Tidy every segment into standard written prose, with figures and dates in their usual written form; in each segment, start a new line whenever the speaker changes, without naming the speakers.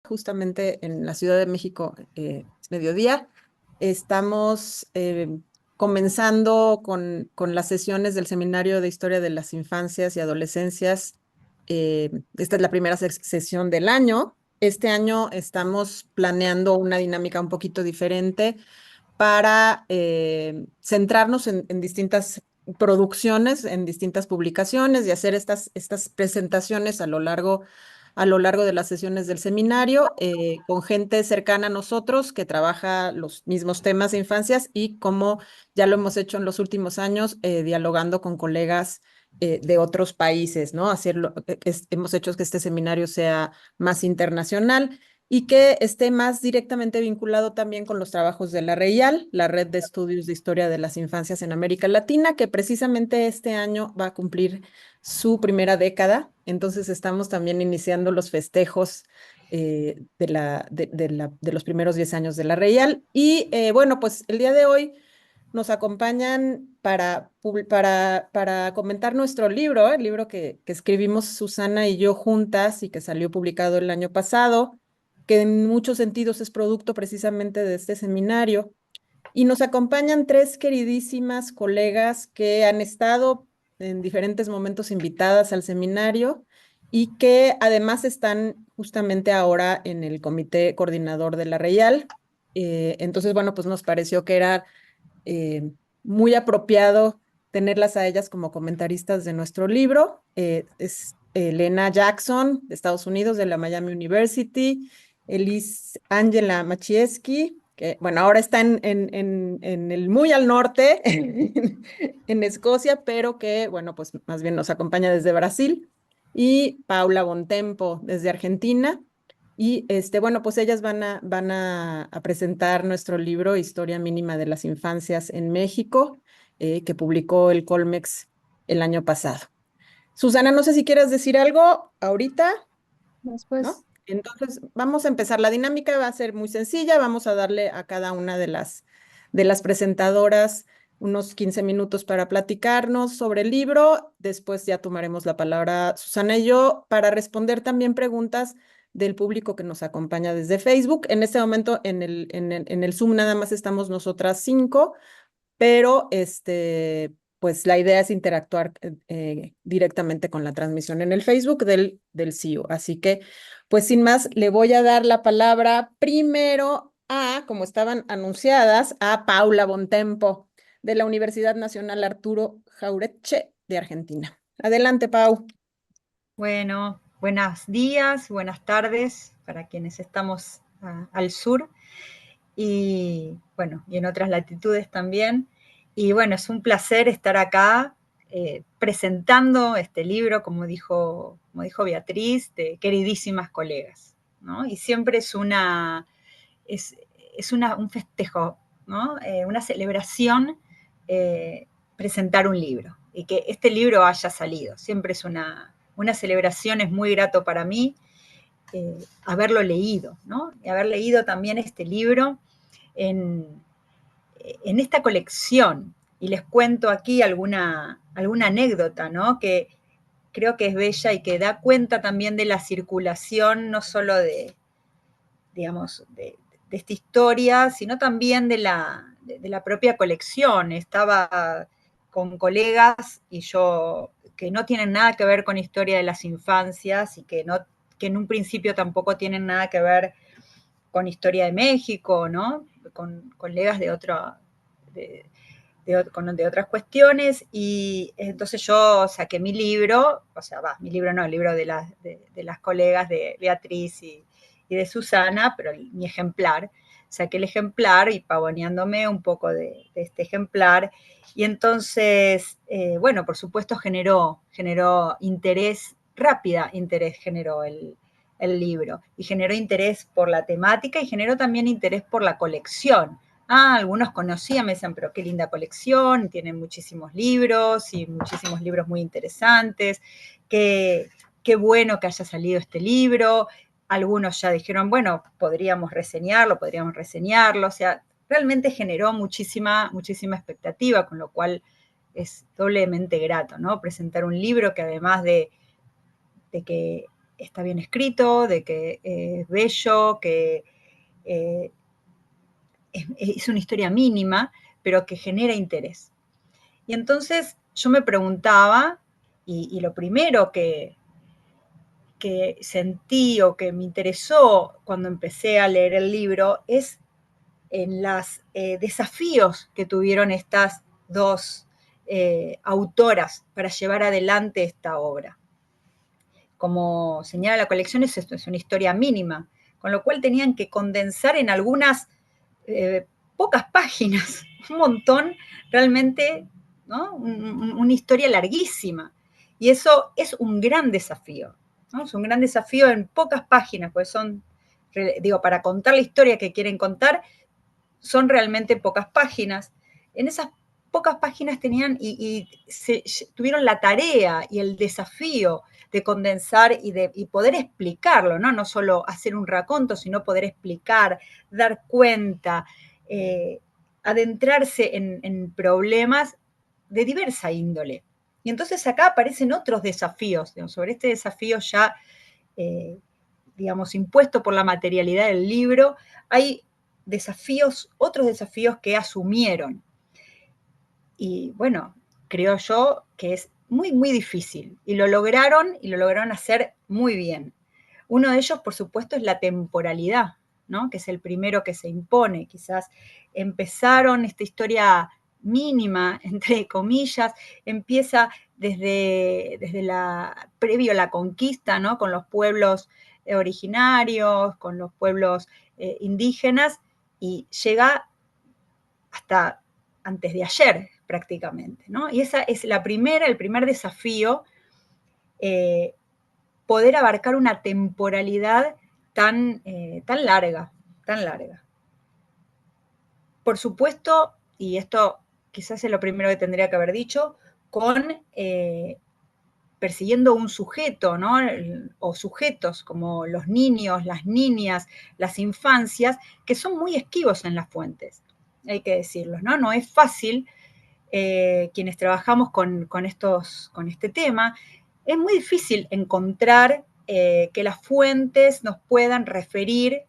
Justamente en la Ciudad de México, es mediodía. Estamos comenzando con las sesiones del Seminario de Historia de las Infancias y Adolescencias. Esta es la primera sesión del año. Este año estamos planeando una dinámica un poquito diferente para centrarnos en distintas producciones, en distintas publicaciones y hacer estas presentaciones a lo largo de las sesiones del seminario con gente cercana a nosotros que trabaja los mismos temas de infancias y como ya lo hemos hecho en los últimos años, dialogando con colegas de otros países, ¿no? Hemos hecho que este seminario sea más internacional y que esté más directamente vinculado también con los trabajos de la REIAL, la Red de Estudios de Historia de las Infancias en América Latina, que precisamente este año va a cumplir su primera década. Entonces estamos también iniciando los festejos de los primeros 10 años de la REIAL. Y bueno, pues el día de hoy nos acompañan para comentar nuestro libro, el libro que escribimos Susana y yo juntas y que salió publicado el año pasado, que en muchos sentidos es producto precisamente de este seminario. Y nos acompañan tres queridísimas colegas que han estado en diferentes momentos invitadas al seminario y que además están justamente ahora en el comité coordinador de la REIAL. Entonces, bueno, pues nos pareció que era eh, muy apropiado tenerlas a ellas como comentaristas de nuestro libro. Es Elena Jackson, de Estados Unidos, de la Miami University, Elise Angela Machieski, que bueno, ahora está en el muy al norte, en Escocia, pero que bueno, pues más bien nos acompaña desde Brasil, y Paula Bontempo desde Argentina. Y bueno, pues ellas van a presentar nuestro libro Historia Mínima de las Infancias en México, que publicó el Colmex el año pasado. Susana, no sé si quieres decir algo ahorita,
Después,
¿no? Entonces, vamos a empezar. La dinámica va a ser muy sencilla. Vamos a darle a cada una de las presentadoras unos 15 minutos para platicarnos sobre el libro. Después ya tomaremos la palabra Susana y yo para responder también preguntas del público que nos acompaña desde Facebook. En este momento en el Zoom nada más estamos nosotras cinco, pero pues la idea es interactuar directamente con la transmisión en el Facebook del CIO. Así que, pues sin más, le voy a dar la palabra primero a, como estaban anunciadas, a Paula Bontempo, de la Universidad Nacional Arturo Jauretche de Argentina. Adelante, Pau.
bueno, buenos días, buenas tardes para quienes estamos al sur y bueno, y en otras latitudes también. Y bueno, es un placer estar acá presentando este libro, como dijo Beatriz, de queridísimas colegas, ¿no? Y siempre es, un festejo, ¿no? Una celebración presentar un libro y que este libro haya salido. Siempre es una celebración, es muy grato para mí haberlo leído, ¿no? Y haber leído también este libro en, en esta colección. Y les cuento aquí alguna anécdota, ¿no? Que creo que es bella y que da cuenta también de la circulación, no solo digamos, de esta historia, sino también de la propia colección. Estaba con colegas y yo que no tienen nada que ver con historia de las infancias y que en un principio tampoco tienen nada que ver con historia de México, ¿no? Con colegas de, de otras cuestiones, y entonces yo saqué mi libro, o sea, mi libro no, el libro de las colegas de Beatriz y de Susana, pero mi ejemplar, saqué el ejemplar y pavoneándome un poco de este ejemplar, y entonces, bueno, por supuesto generó interés, rápida interés generó el libro, y generó interés por la temática y generó también interés por la colección. Algunos conocían, me decían, pero qué linda colección, tienen muchísimos libros y muchísimos libros muy interesantes, qué bueno que haya salido este libro. Algunos ya dijeron, bueno, podríamos reseñarlo, o sea, realmente generó muchísima expectativa, con lo cual es doblemente grato, ¿no? Presentar un libro que además de que está bien escrito, de que es bello, que eh, es una historia mínima, pero que genera interés. Y entonces yo me preguntaba, y lo primero que sentí o que me interesó cuando empecé a leer el libro es en los desafíos que tuvieron estas dos autoras para llevar adelante esta obra. Como señala la colección, esto es una historia mínima, con lo cual tenían que condensar en algunas pocas páginas, un montón, realmente, ¿no? Una historia larguísima. Y eso es un gran desafío, ¿no? Es un gran desafío en pocas páginas, pues son, digo, para contar la historia que quieren contar, son realmente pocas páginas. En esas pocas páginas tenían tuvieron la tarea y el desafío de condensar y poder explicarlo, ¿no? No solo hacer un raconto, sino poder explicar, dar cuenta, eh, adentrarse en problemas de diversa índole. Y entonces acá aparecen otros desafíos, digamos, sobre este desafío ya, digamos, impuesto por la materialidad del libro, hay desafíos, otros desafíos que asumieron. Y bueno, creo yo que es muy, muy difícil. Y lo lograron hacer muy bien. Uno de ellos, por supuesto, es la temporalidad, ¿no? Que es el primero que se impone. Quizás empezaron esta historia mínima, entre comillas, empieza desde previo a la conquista, ¿no? Con los pueblos originarios, con los pueblos indígenas, y llega hasta antes de ayer prácticamente, ¿no? Y esa es el primer desafío, eh, poder abarcar una temporalidad tan larga, tan larga. Por supuesto, y esto quizás es lo primero que tendría que haber dicho, con persiguiendo un sujeto, ¿no? O sujetos como los niños, las niñas, las infancias, que son muy esquivos en las fuentes, hay que decirlo, ¿no? No es fácil, quienes trabajamos con este tema, es muy difícil encontrar que las fuentes nos puedan referir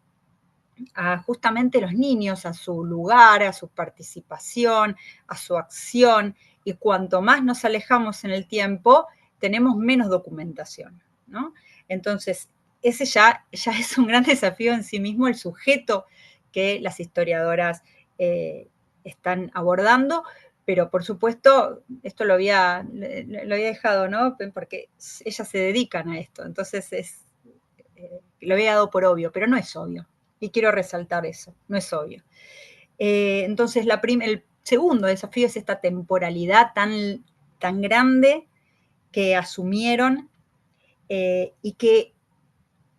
a justamente los niños, a su lugar, a su participación, a su acción, y cuanto más nos alejamos en el tiempo, tenemos menos documentación, ¿no? Entonces, ese ya es un gran desafío en sí mismo, el sujeto que las historiadoras están abordando, pero por supuesto, esto lo había dejado, ¿no? Porque ellas se dedican a esto, entonces lo había dado por obvio, pero no es obvio. Y quiero resaltar eso, no es obvio. Entonces, el segundo desafío es esta temporalidad tan grande que asumieron y que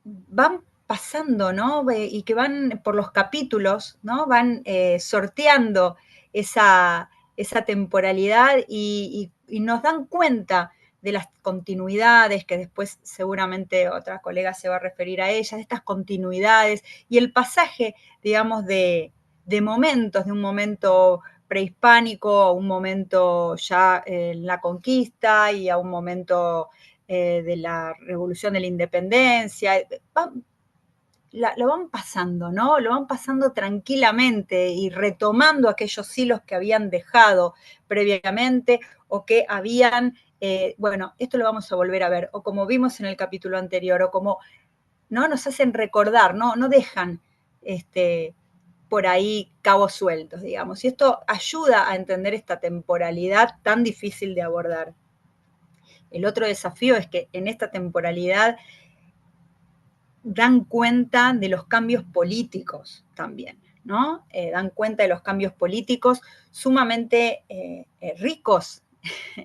van pasando, ¿no? Y que van por los capítulos, ¿no? Van sorteando esa temporalidad y nos dan cuenta de las continuidades, que después seguramente otra colega se va a referir a ellas, de estas continuidades y el pasaje, digamos, de momentos, de un momento prehispánico a un momento ya en la conquista y a un momento de la revolución de la independencia, lo van pasando, ¿no? Lo van pasando tranquilamente y retomando aquellos hilos que habían dejado previamente o que habían, bueno, esto lo vamos a volver a ver, o como vimos en el capítulo anterior, o como, ¿no? Nos hacen recordar, ¿no? No dejan por ahí cabos sueltos, digamos. Y esto ayuda a entender esta temporalidad tan difícil de abordar. El otro desafío es que en esta temporalidad dan cuenta de los cambios políticos también, ¿no? Dan cuenta de los cambios políticos sumamente ricos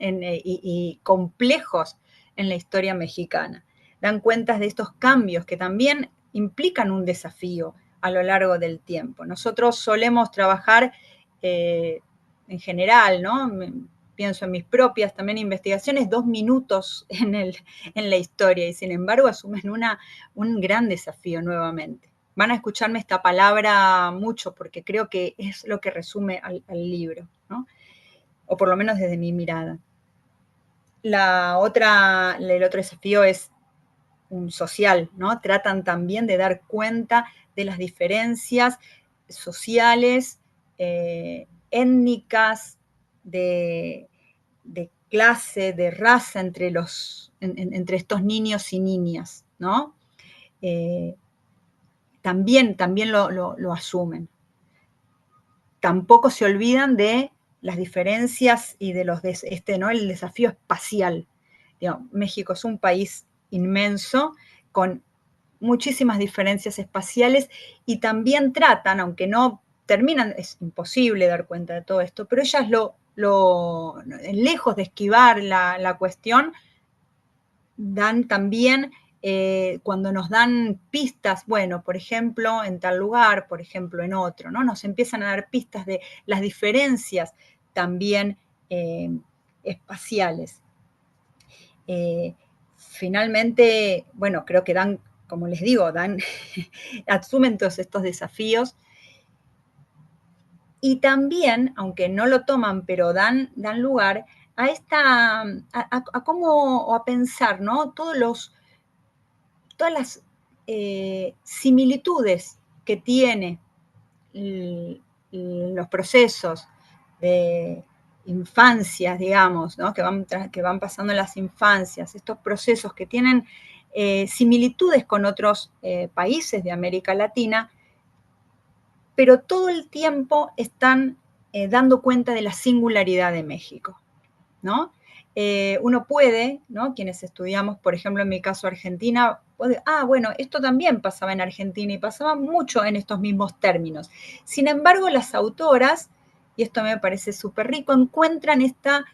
y complejos en la historia mexicana. Dan cuenta de estos cambios que también implican un desafío a lo largo del tiempo. Nosotros solemos trabajar en general, ¿no? Pienso en mis propias también investigaciones, 2 minutos en la historia y sin embargo asumen un gran desafío nuevamente. Van a escucharme esta palabra mucho porque creo que es lo que resume al libro, ¿no? O por lo menos desde mi mirada. El otro desafío es un social, ¿no? Tratan también de dar cuenta de las diferencias sociales, étnicas, de clase, de raza entre estos niños y niñas, ¿no? También lo asumen. Tampoco se olvidan de las diferencias y de ¿no? El desafío espacial. Digamos, México es un país inmenso, con muchísimas diferencias espaciales, y también tratan, aunque no terminan, es imposible dar cuenta de todo esto, pero ellas lejos de esquivar la cuestión, dan también, cuando nos dan pistas, bueno, por ejemplo, en tal lugar, por ejemplo, en otro, ¿no? Nos empiezan a dar pistas de las diferencias también espaciales. Finalmente, bueno, creo que dan, como les digo, asumen todos estos desafíos, y también, aunque no lo toman, pero dan lugar a cómo, o a pensar, ¿no? Todas las similitudes que tiene los procesos de infancias, digamos, ¿no? que van pasando en las infancias, estos procesos que tienen similitudes con otros países de América Latina, pero todo el tiempo están dando cuenta de la singularidad de México, ¿no? Uno puede, ¿no? Quienes estudiamos, por ejemplo, en mi caso Argentina, bueno, esto también pasaba en Argentina y pasaba mucho en estos mismos términos. Sin embargo, las autoras, y esto me parece súper rico, encuentran esta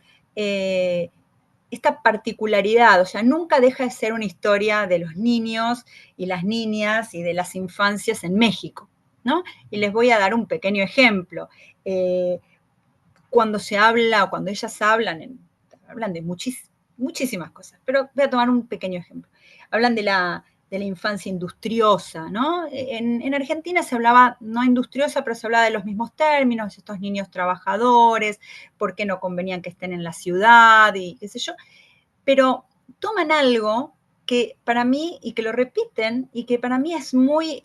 particularidad, o sea, nunca deja de ser una historia de los niños y las niñas y de las infancias en México, ¿no? Y les voy a dar un pequeño ejemplo. Cuando ellas hablan de muchísimas cosas, pero voy a tomar un pequeño ejemplo. Hablan de la infancia industriosa, ¿no? En Argentina se hablaba, no industriosa, pero se hablaba de los mismos términos, estos niños trabajadores, por qué no convenían que estén en la ciudad y qué sé yo, pero toman algo que para mí, y que lo repiten, y que para mí es muy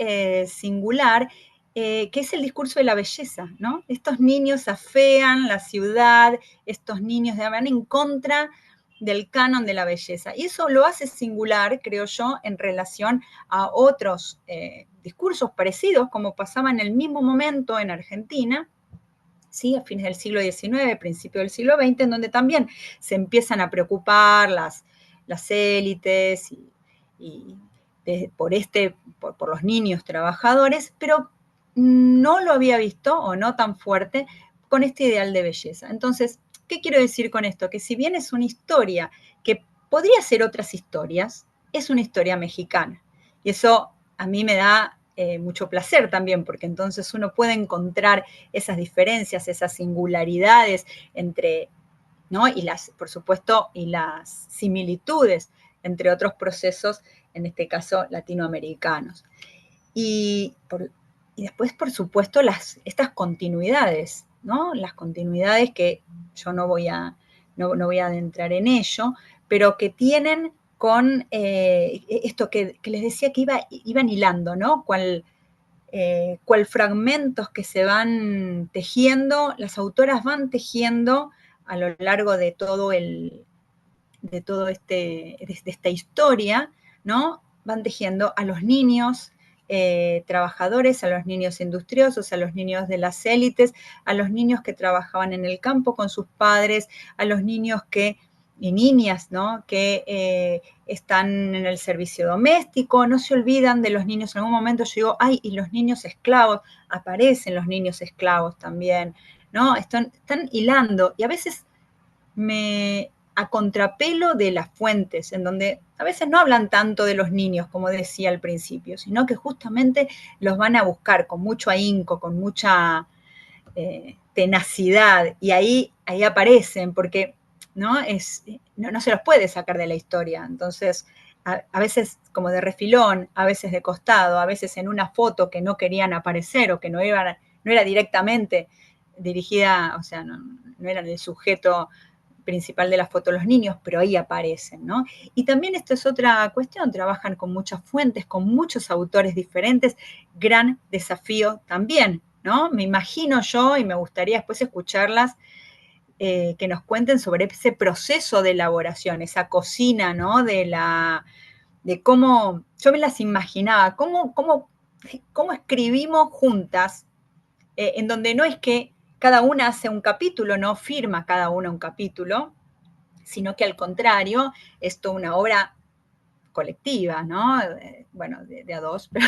singular, que es el discurso de la belleza, ¿no? Estos niños afean la ciudad, estos niños van en contra del canon de la belleza. Y eso lo hace singular, creo yo, en relación a otros discursos parecidos, como pasaba en el mismo momento en Argentina, ¿sí? A fines del siglo XIX, principio del siglo XX, en donde también se empiezan a preocupar las élites por los niños trabajadores, pero no lo había visto, o no tan fuerte, con este ideal de belleza. Entonces, ¿qué quiero decir con esto? Que si bien es una historia que podría ser otras historias, es una historia mexicana. Y eso a mí me da mucho placer también, porque entonces uno puede encontrar esas diferencias, esas singularidades entre, ¿no? Por supuesto, y las similitudes entre otros procesos, en este caso latinoamericanos. Y, y después, por supuesto, estas continuidades, ¿no? Las continuidades que yo no voy a adentrar en ello, pero que tienen con esto que les decía que iban hilando, ¿no? Cual fragmentos que se van tejiendo, las autoras van tejiendo a lo largo de de esta historia, ¿no? Van tejiendo a los niños trabajadores, a los niños industriosos, a los niños de las élites, a los niños que trabajaban en el campo con sus padres, a los niños y niñas, ¿no? Que están en el servicio doméstico, no se olvidan de los niños. En algún momento yo digo, ay, y los niños esclavos, aparecen los niños esclavos también, ¿no? Están hilando, y a veces a contrapelo de las fuentes, en donde a veces no hablan tanto de los niños, como decía al principio, sino que justamente los van a buscar con mucho ahínco, con mucha tenacidad, y ahí aparecen, porque ¿no? No se los puede sacar de la historia. Entonces, a veces como de refilón, a veces de costado, a veces en una foto que no querían aparecer o que no era directamente dirigida, o sea, no eran el sujeto principal de la foto los niños, pero ahí aparecen, ¿no? Y también esto es otra cuestión, trabajan con muchas fuentes, con muchos autores diferentes, gran desafío también, ¿no? Me imagino yo, y me gustaría después escucharlas, que nos cuenten sobre ese proceso de elaboración, esa cocina, ¿no? De cómo, yo me las imaginaba, cómo escribimos juntas, en donde no es que cada una hace un capítulo, no firma cada una un capítulo, sino que al contrario, es toda una obra colectiva, ¿no? Bueno, de a dos, pero,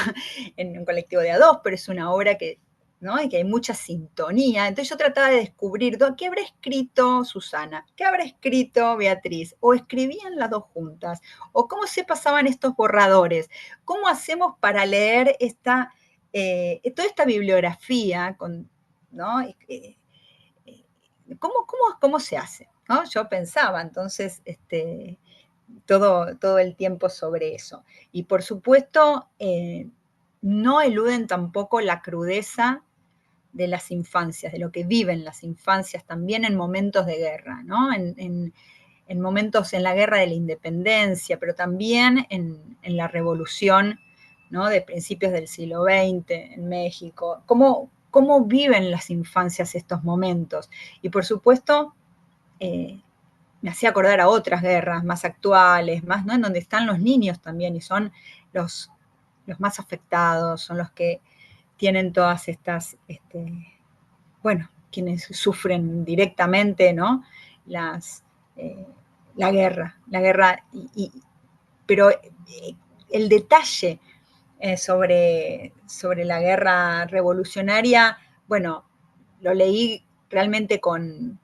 en un colectivo de a dos, pero es una obra que, ¿no? Y que hay mucha sintonía. Entonces yo trataba de descubrir qué habrá escrito Susana, qué habrá escrito Beatriz, o escribían las dos juntas, o cómo se pasaban estos borradores, cómo hacemos para leer toda esta bibliografía, ¿no? ¿Cómo se hace? ¿No? Yo pensaba, entonces, todo el tiempo sobre eso. Y por supuesto, no eluden tampoco la crudeza de las infancias, de lo que viven las infancias también en momentos de guerra, ¿no? En momentos en la guerra de la independencia, pero también en la revolución, ¿no? De principios del siglo XX en México. ¿Cómo viven las infancias estos momentos? Y por supuesto, me hacía acordar a otras guerras más actuales, más, ¿no? En donde están los niños también y son los, los más afectados, son los que tienen todas estas, bueno, quienes sufren directamente, ¿no? Las, eh, la guerra, pero el detalle sobre la guerra revolucionaria, bueno, lo leí realmente con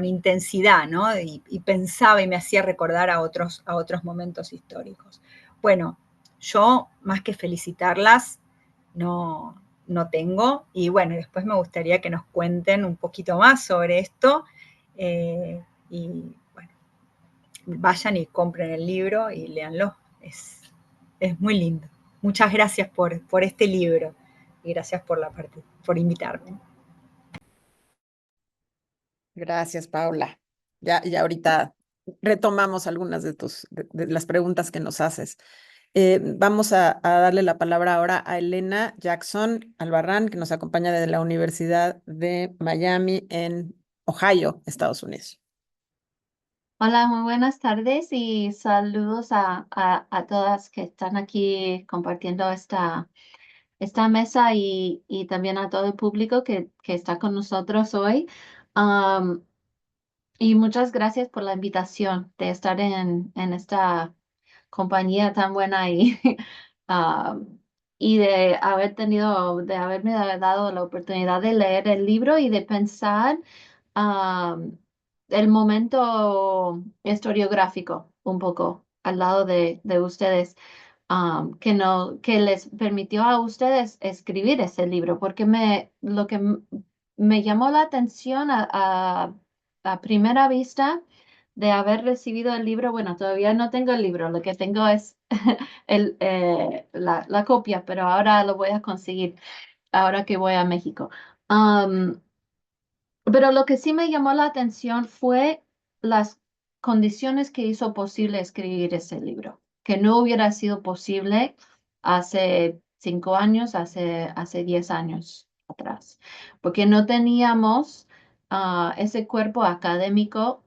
intensidad, ¿no? Y pensaba y me hacía recordar a otros momentos históricos. Bueno, yo más que felicitarlas, no tengo. Y bueno, después me gustaría que nos cuenten un poquito más sobre esto. Y bueno, vayan y compren el libro y léanlo. Es muy lindo. Muchas gracias por este libro y gracias por invitarme.
Gracias, Paula. Ya ahorita retomamos algunas de las preguntas que nos haces. Vamos a darle la palabra ahora a Elena Jackson Albarrán, que nos acompaña desde la Universidad de Miami en Ohio, Estados Unidos.
Hola, muy buenas tardes y saludos a todas que están aquí compartiendo esta mesa y también a todo el público que está con nosotros hoy. Am, y muchas gracias por la invitación de estar en esta compañía tan buena am, y de haberme dado la oportunidad de leer el libro y de pensar am, el momento historiográfico un poco al lado de ustedes, que les permitió a ustedes escribir ese libro, porque lo que me llamó la atención a primera vista de haber recibido el libro, bueno, todavía no tengo el libro, lo que tengo es la copia, pero ahora lo voy a conseguir, ahora que voy a México. Pero lo que sí me llamó la atención fue las condiciones que hizo posible escribir ese libro, que no hubiera sido posible hace 5 años, hace 10 años atrás, porque no teníamos ese cuerpo académico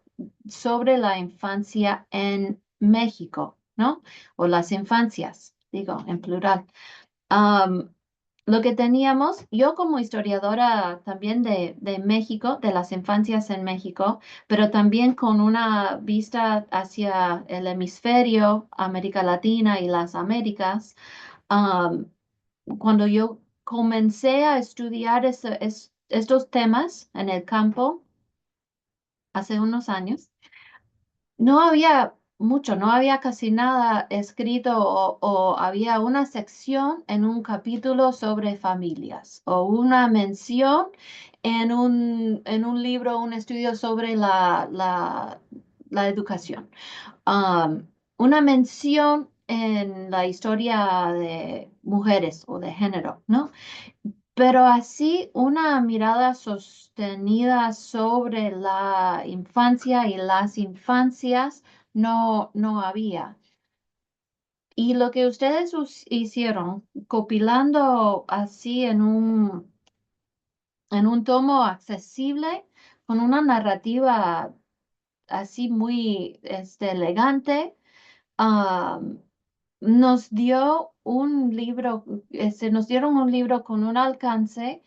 sobre la infancia en México, ¿no? O las infancias, digo, en plural. Am, lo que teníamos, yo como historiadora también de México, de las infancias en México, pero también con una vista hacia el hemisferio, América Latina y las Américas, am, cuando yo comencé a estudiar estos temas en el campo hace unos años, no había mucho, no había casi nada escrito o había una sección en un capítulo sobre familias o una mención en un libro, un estudio sobre la educación. Um, una mención en la historia de mujeres o de género, ¿no? pero así una mirada sostenida sobre la infancia y las infancias no había. Y lo que ustedes hicieron, compilando así en un tomo accesible, con una narrativa así muy elegante, am, nos dio un libro, nos dieron un libro con un alcance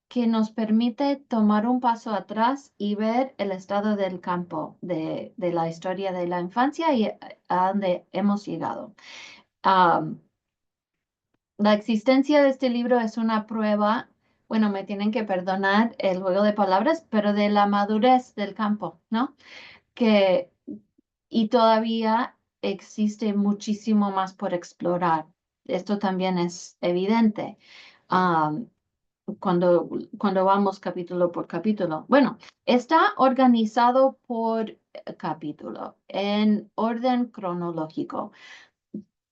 que nos permite tomar un paso atrás y ver el estado del campo de la historia de la infancia y a dónde hemos llegado. Am, la existencia de este libro es una prueba, bueno, me tienen que perdonar el juego de palabras, pero de la madurez del campo, ¿no? Que, y todavía existe muchísimo más por explorar. Esto también es evidente. am, cuando vamos capítulo por capítulo. Bueno, está organizado por capítulo en orden cronológico.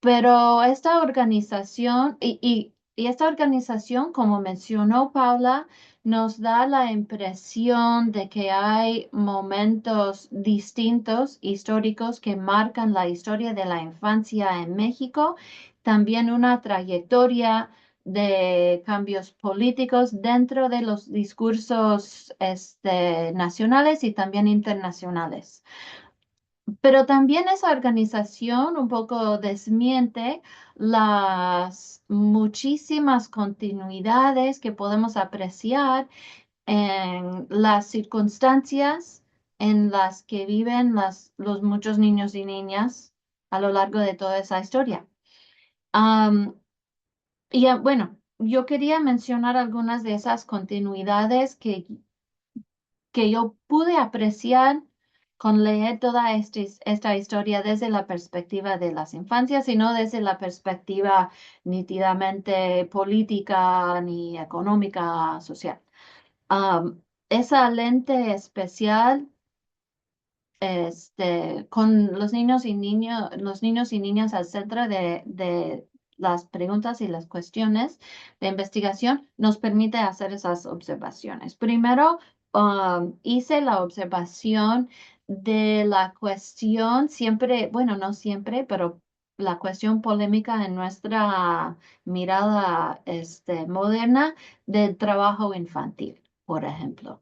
Pero esta organización, y esta organización, como mencionó Paula, nos da la impresión de que hay momentos distintos históricos que marcan la historia de la infancia en México, también una trayectoria de cambios políticos dentro de los discursos nacionales y también internacionales. Pero también esa organización un poco desmiente las muchísimas continuidades que podemos apreciar en las circunstancias en las que viven los muchos niños y niñas a lo largo de toda esa historia. Am, bueno, yo quería mencionar algunas de esas continuidades que yo pude apreciar con leer toda esta historia desde la perspectiva de las infancias y no desde la perspectiva nítidamente política ni económica, social. Esa lente especial con los niños y niñas al centro de las preguntas y las cuestiones de investigación, nos permite hacer esas observaciones. Primero, hice la observación de la cuestión siempre, bueno, no siempre, pero la cuestión polémica en nuestra mirada moderna del trabajo infantil, por ejemplo.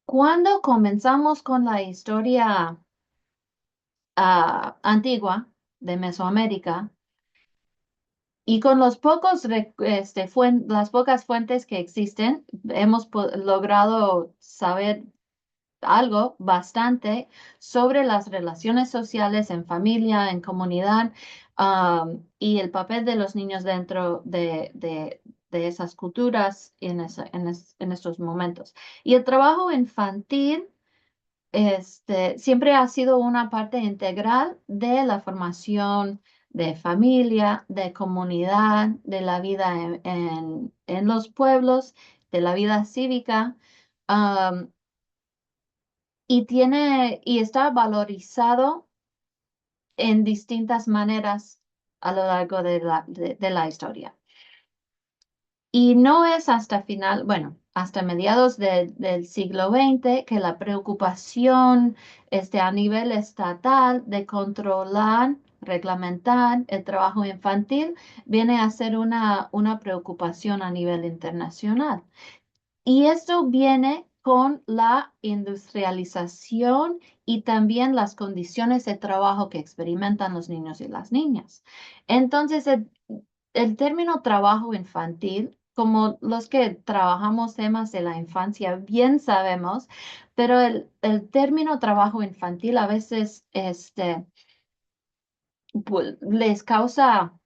Cuando comenzamos con la historia antigua de Mesoamérica y con los las pocas fuentes que existen, hemos logrado saber algo bastante sobre las relaciones sociales en familia, en comunidad, y el papel de los niños dentro de esas culturas en estos momentos. Y el trabajo infantil siempre ha sido una parte integral de la formación de familia, de comunidad, de la vida en los pueblos, de la vida cívica, am, y está valorizado en distintas maneras a lo largo de la historia. Y no es hasta hasta mediados del siglo XX que la preocupación a nivel estatal de controlar, reglamentar el trabajo infantil viene a ser una preocupación a nivel internacional. Y esto viene con la industrialización y también las condiciones de trabajo que experimentan los niños y las niñas. Entonces, el término trabajo infantil, como los que trabajamos temas de la infancia, bien sabemos, pero el término trabajo infantil a veces les causa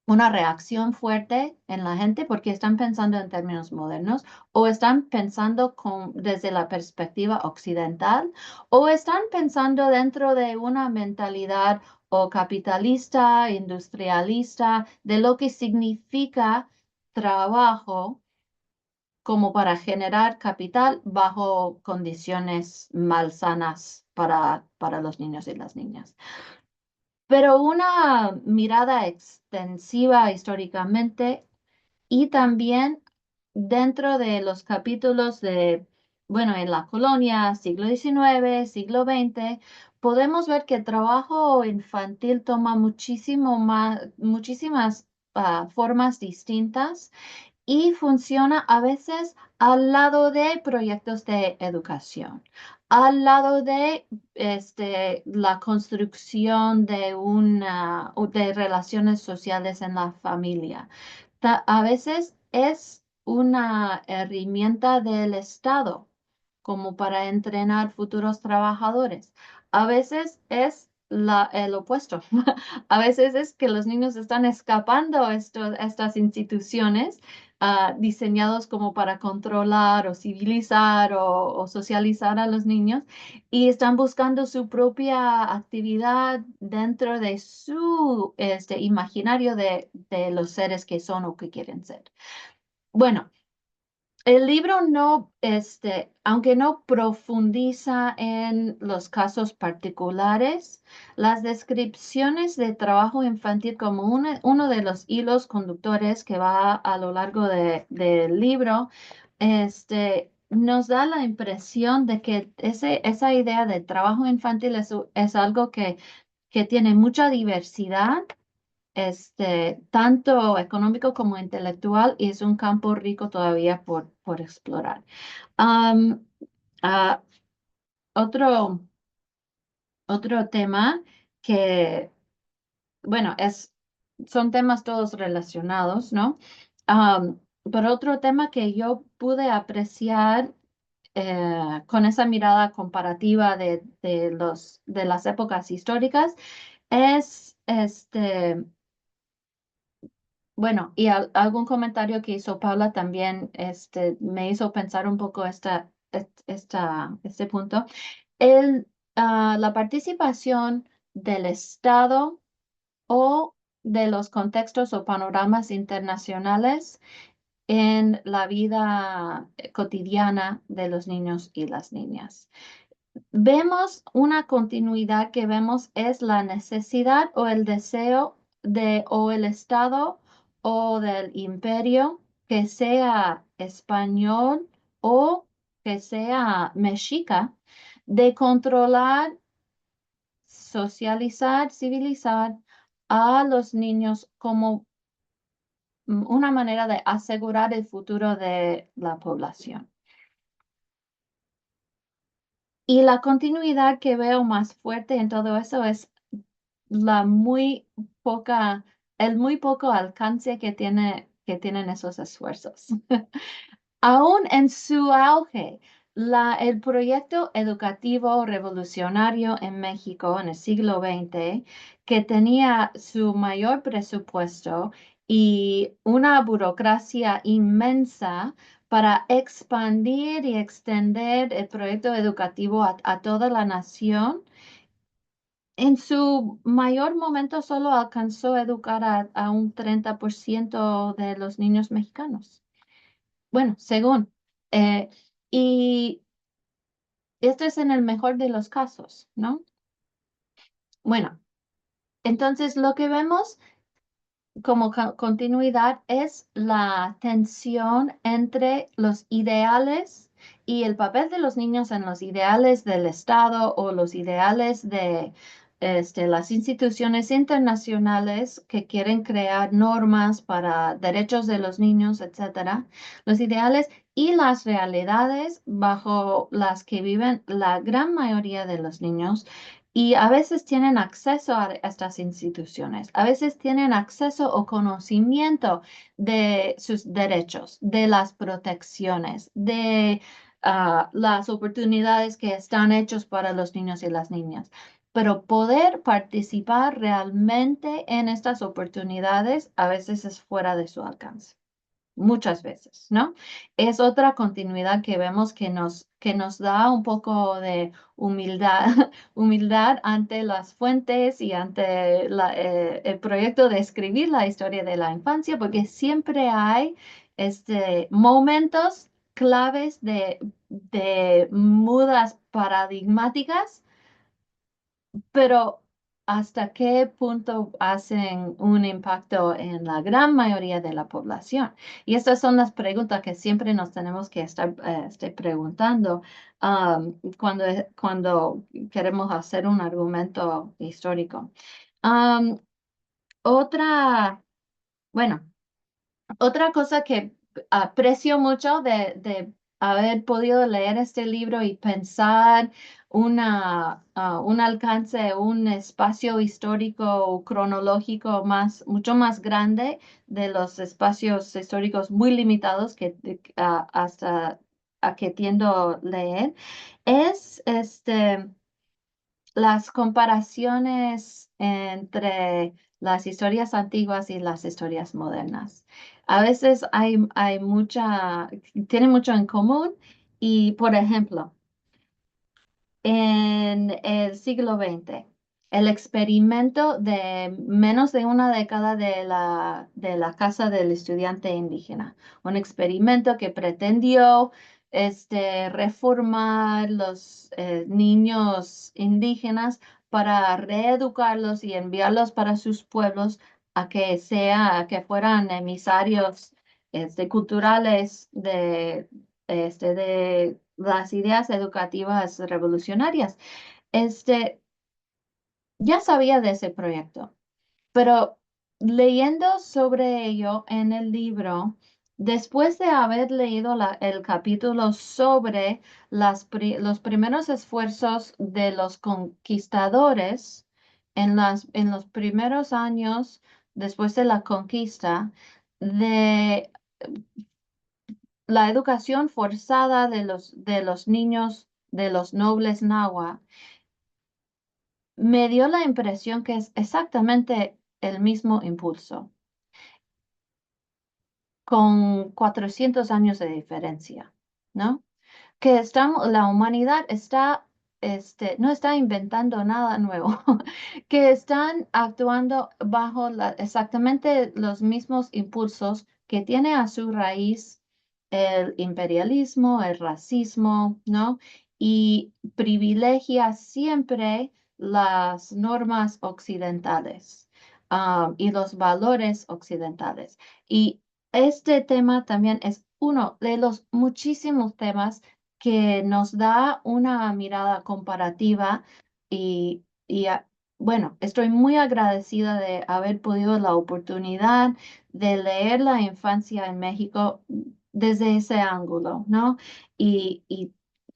una reacción fuerte en la gente porque están pensando en términos modernos o están pensando desde la perspectiva occidental o están pensando dentro de una mentalidad o capitalista, industrialista, de lo que significa trabajo como para generar capital bajo condiciones malsanas para los niños y las niñas. Pero una mirada extensiva históricamente Y también dentro de los capítulos de, bueno, en la colonia, siglo XIX, siglo XX, podemos ver que el trabajo infantil toma muchísimas formas distintas y funciona a veces al lado de proyectos de educación, al lado de la construcción de relaciones sociales en la familia. A veces es una herramienta del Estado como para entrenar futuros trabajadores. A veces es el opuesto. A veces es que los niños están escapando a estas instituciones diseñados como para controlar o civilizar o socializar a los niños y están buscando su propia actividad dentro de su imaginario de los seres que son o que quieren ser. Bueno, el libro no, aunque no profundiza en los casos particulares, las descripciones de trabajo infantil como uno de los hilos conductores que va a lo largo del libro, nos da la impresión de que esa idea de trabajo infantil es algo que tiene mucha diversidad tanto económico como intelectual, y es un campo rico todavía por explorar. Am, ah, otro, otro tema que, bueno, son temas todos relacionados, ¿no? Pero otro tema que yo pude apreciar con esa mirada comparativa de las épocas históricas es bueno, y algún comentario que hizo Paula también me hizo pensar un poco este punto. El, la participación del Estado o de los contextos o panoramas internacionales en la vida cotidiana de los niños y las niñas. Vemos una continuidad que vemos es la necesidad o el deseo de o el Estado o del imperio que sea español o que sea mexica de controlar, socializar, civilizar a los niños como una manera de asegurar el futuro de la población. Y la continuidad que veo más fuerte en todo eso es la muy poca, el muy poco alcance que tienen esos esfuerzos. Aún en su auge, el proyecto educativo revolucionario en México en el siglo XX, que tenía su mayor presupuesto y una burocracia inmensa para expandir y extender el proyecto educativo a toda la nación, en su mayor momento solo alcanzó a educar a un 30% de los niños mexicanos. Bueno, según. eh, y esto es en el mejor de los casos, ¿no? Bueno, entonces lo que vemos como continuidad es la tensión entre los ideales y el papel de los niños en los ideales del Estado o los ideales de las instituciones internacionales que quieren crear normas para derechos de los niños, etcétera. Los ideales y las realidades bajo las que viven la gran mayoría de los niños y a veces tienen acceso a estas instituciones, a veces tienen acceso o conocimiento de sus derechos, de las protecciones, de las oportunidades que están hechos para los niños y las niñas. Pero poder participar realmente en estas oportunidades a veces es fuera de su alcance. Muchas veces, ¿no? Es otra continuidad que vemos que nos da un poco de humildad, humildad ante las fuentes y ante el proyecto de escribir la historia de la infancia, porque siempre hay momentos claves de mudas paradigmáticas, pero hasta qué punto hacen un impacto en la gran mayoría de la población. Y estas son las preguntas que siempre nos tenemos que estar preguntando cuando queremos hacer un argumento histórico. Um, otra, bueno. Otra cosa que aprecio mucho de haber podido leer este libro y pensar un alcance, un espacio histórico cronológico mucho más grande de los espacios históricos muy limitados hasta a que tiendo a leer, es las comparaciones entre las historias antiguas y las historias modernas. A veces tienen mucho en común y, por ejemplo, en el siglo XX, el experimento de menos de una década de la Casa del Estudiante Indígena, un experimento que pretendió reformar los niños indígenas para reeducarlos y enviarlos para sus pueblos a que fueran emisarios culturales de las ideas educativas revolucionarias. Ya sabía de ese proyecto, pero leyendo sobre ello en el libro, después de haber leído el capítulo sobre los primeros esfuerzos de los conquistadores en los primeros años después de la conquista, de la educación forzada de los niños de los nobles náhuatl, me dio la impresión que es exactamente el mismo impulso, con 400 años de diferencia, ¿no? Que la humanidad no está inventando nada nuevo, que están actuando bajo exactamente los mismos impulsos que tiene a su raíz el imperialismo, el racismo, ¿no? Y privilegia siempre las normas occidentales, y los valores occidentales. Y este tema también es uno de los muchísimos temas que nos da una mirada comparativa y bueno, estoy muy agradecida de haber podido la oportunidad de leer la infancia en México desde ese ángulo, ¿no? Y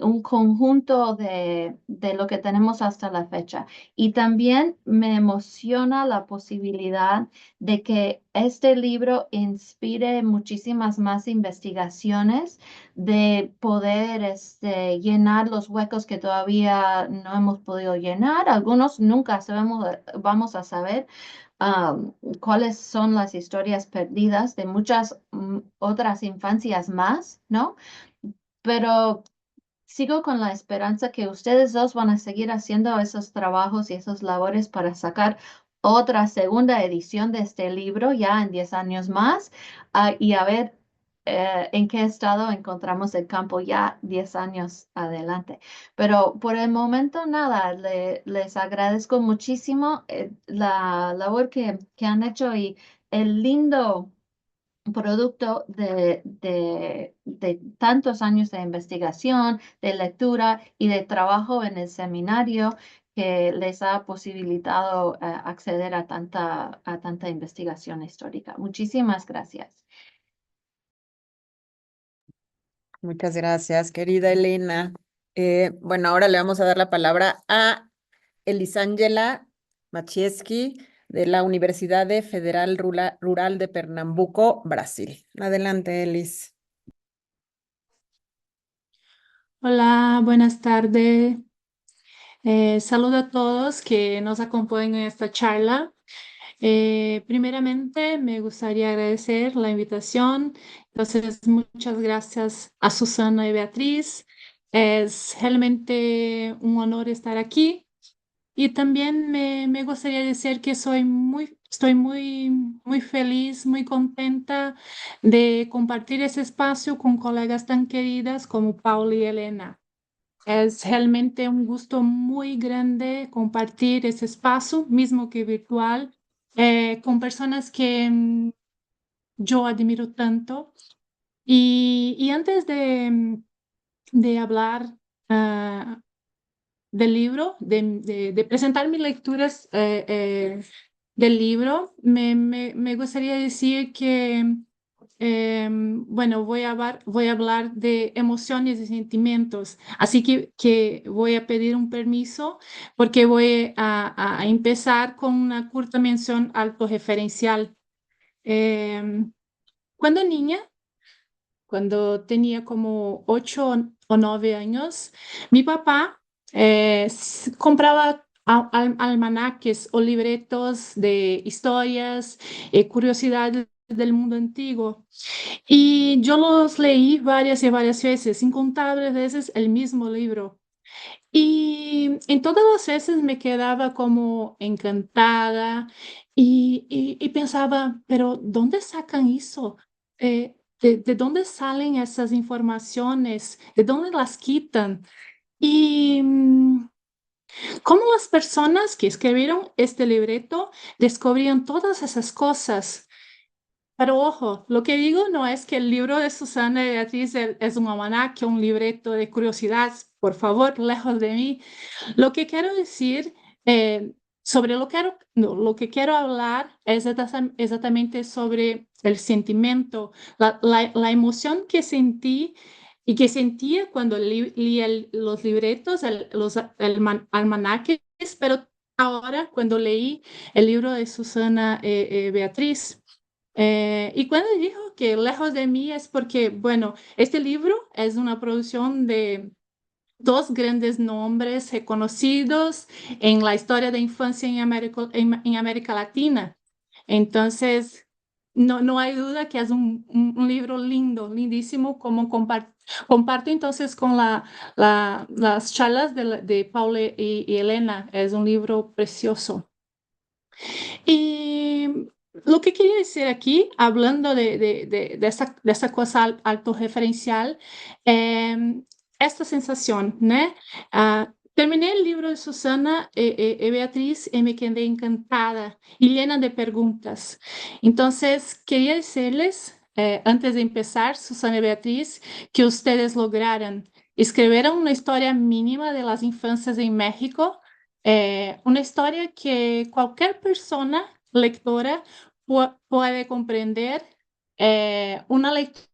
un conjunto de lo que tenemos hasta la fecha. Y también me emociona la posibilidad de que este libro inspire muchísimas más investigaciones, de poder llenar los huecos que todavía no hemos podido llenar. Algunos nunca vamos a saber cuáles son las historias perdidas de muchas otras infancias más, ¿no? Pero sigo con la esperanza que ustedes dos van a seguir haciendo esos trabajos y esas labores para sacar otra segunda edición de este libro ya en 10 años más, y a ver en qué estado encontramos el campo ya 10 años adelante. Pero por el momento nada, les agradezco muchísimo la labor que han hecho y el lindo producto de tantos años de investigación, de lectura y de trabajo en el seminario que les ha posibilitado acceder a tanta investigación histórica. Muchísimas gracias.
Muchas gracias, querida Elena. Bueno, ahora le vamos a dar la palabra a Elisângela Machieski de la Universidad Federal Rural de Pernambuco, Brasil. Adelante, Elis.
Hola, buenas tardes. Saludo a todos que nos acompañan en esta charla. Primeramente, me gustaría agradecer la invitación. Entonces, muchas gracias a Susana y Beatriz. Es realmente un honor estar aquí. Y también me gustaría decir que estoy muy feliz, muy contenta de compartir ese espacio con colegas tan queridas como Paula y Elena. Es realmente un gusto muy grande compartir ese espacio, mismo que virtual, con personas que yo admiro tanto. Y antes de hablar del libro, de presentar mis lecturas del libro, me gustaría decir que, bueno, voy a hablar de emociones y sentimientos, así que voy a pedir un permiso porque voy a empezar con una corta mención autorreferencial. Em, cuando niña, cuando tenía como 8 o 9 años, mi papá compraba almanaques o libretos de historias, curiosidades del mundo antiguo. Y yo los leí varias y varias veces, incontables veces, el mismo libro. Y en todas las veces me quedaba como encantada y pensaba, pero ¿dónde sacan eso? ¿De dónde salen esas informaciones? ¿De dónde las quitan? Y cómo las personas que escribieron este libreto descubrían todas esas cosas. Pero ojo, lo que digo no es que el libro de Susana y Beatriz es un almanaque, un libreto de curiosidades, por favor, lejos de mí. Lo que quiero decir, sobre lo que quiero hablar es exactamente sobre el sentimiento, la emoción que sentí y que sentía cuando leí los libretos, almanaques, pero ahora cuando leí el libro de Susana Beatriz. Y cuando dijo que lejos de mí es porque, bueno, este libro es una producción de dos grandes nombres reconocidos en la historia de infancia en América Latina. Entonces, no hay duda que es un libro lindo, lindísimo, como comparto entonces con las charlas de Paula y Elena. Es un libro precioso. Y lo que quería decir aquí, hablando de esa cosa autorreferencial, esta sensación, ¿no? Terminé el libro de Susana y Beatriz y me quedé encantada y llena de preguntas. Entonces, quería decirles, antes de empezar, Susana y Beatriz, que ustedes lograran escribir una historia mínima de las infancias en México, una historia que cualquier persona lectora puede comprender, una lectura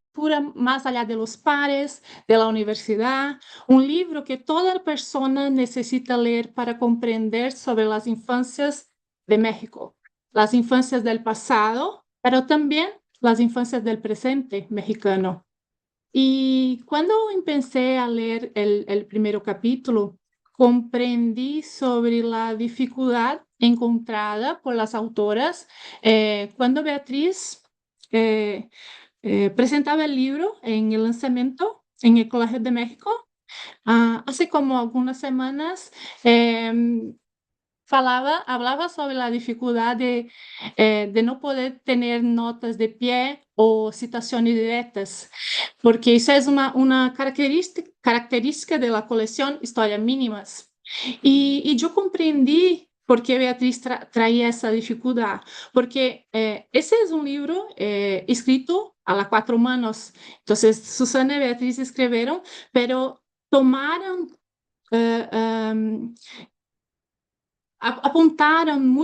más allá de los pares, de la universidad, un libro que toda persona necesita leer para comprender sobre las infancias de México, las infancias del pasado, pero también las infancias del presente mexicano. Y cuando empecé a leer el primer capítulo, comprendí sobre la dificultad encontrada por las autoras cuando Beatriz presentaba el libro en el lanzamiento en el Colegio de México. Hace como algunas semanas, hablaba sobre la dificultad de no poder tener notas de pie o citaciones directas, porque eso es una característica de la colección Historias Mínimas. Y yo comprendí por qué Beatriz traía esa dificultad, porque ese es un libro escrito a las cuatro manos. Entonces, Susana y Beatriz escribieron, pero tomaron... eh, em, apuntaron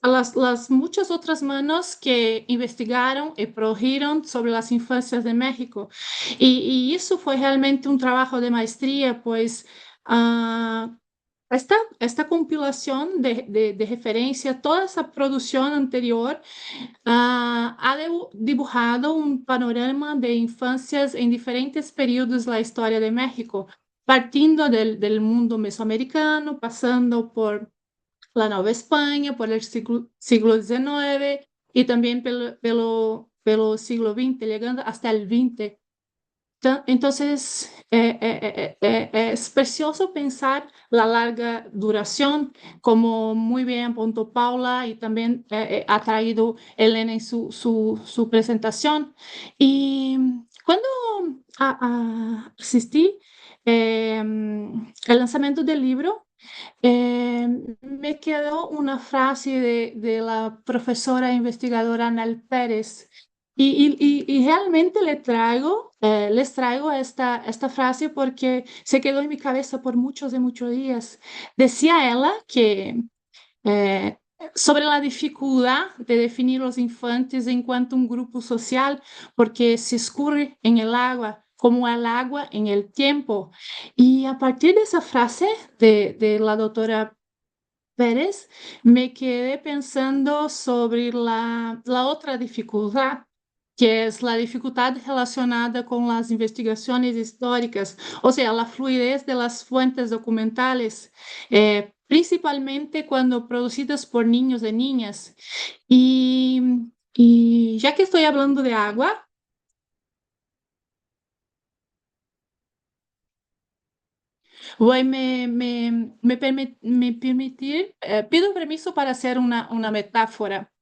las muchas otras manos que investigaron y produjeron sobre las infancias de México. Y eso fue realmente un trabajo de maestría, pues esta compilación de referencia, toda esa producción anterior, ha dibujado un panorama de infancias en diferentes periodos de la historia de México, partiendo del mundo mesoamericano, pasando por la Nueva España, por el siglo XIX y también pelo siglo XX, llegando hasta el XX. Entonces, es precioso pensar la larga duración, como muy bien apuntó Paula y también ha traído Elena en su presentación. Y cuando asistí, el lanzamiento del libro, me quedó una frase de la profesora investigadora Anel Pérez. Y realmente les traigo esta frase porque se quedó en mi cabeza por muchos y muchos días. Decía ella que eh, sobre la dificultad de definir los infantes en cuanto a un grupo social, porque se escurre en el agua, como el agua en el tiempo. Y a partir de esa frase de la doctora Pérez, me quedé pensando sobre la otra dificultad, que es la dificultad relacionada con las investigaciones históricas, o sea, la fluidez de las fuentes documentales, principalmente cuando producidas por niños y niñas. Y, y ya que estoy hablando de agua, voy me permitir, pido permiso para hacer una metáfora.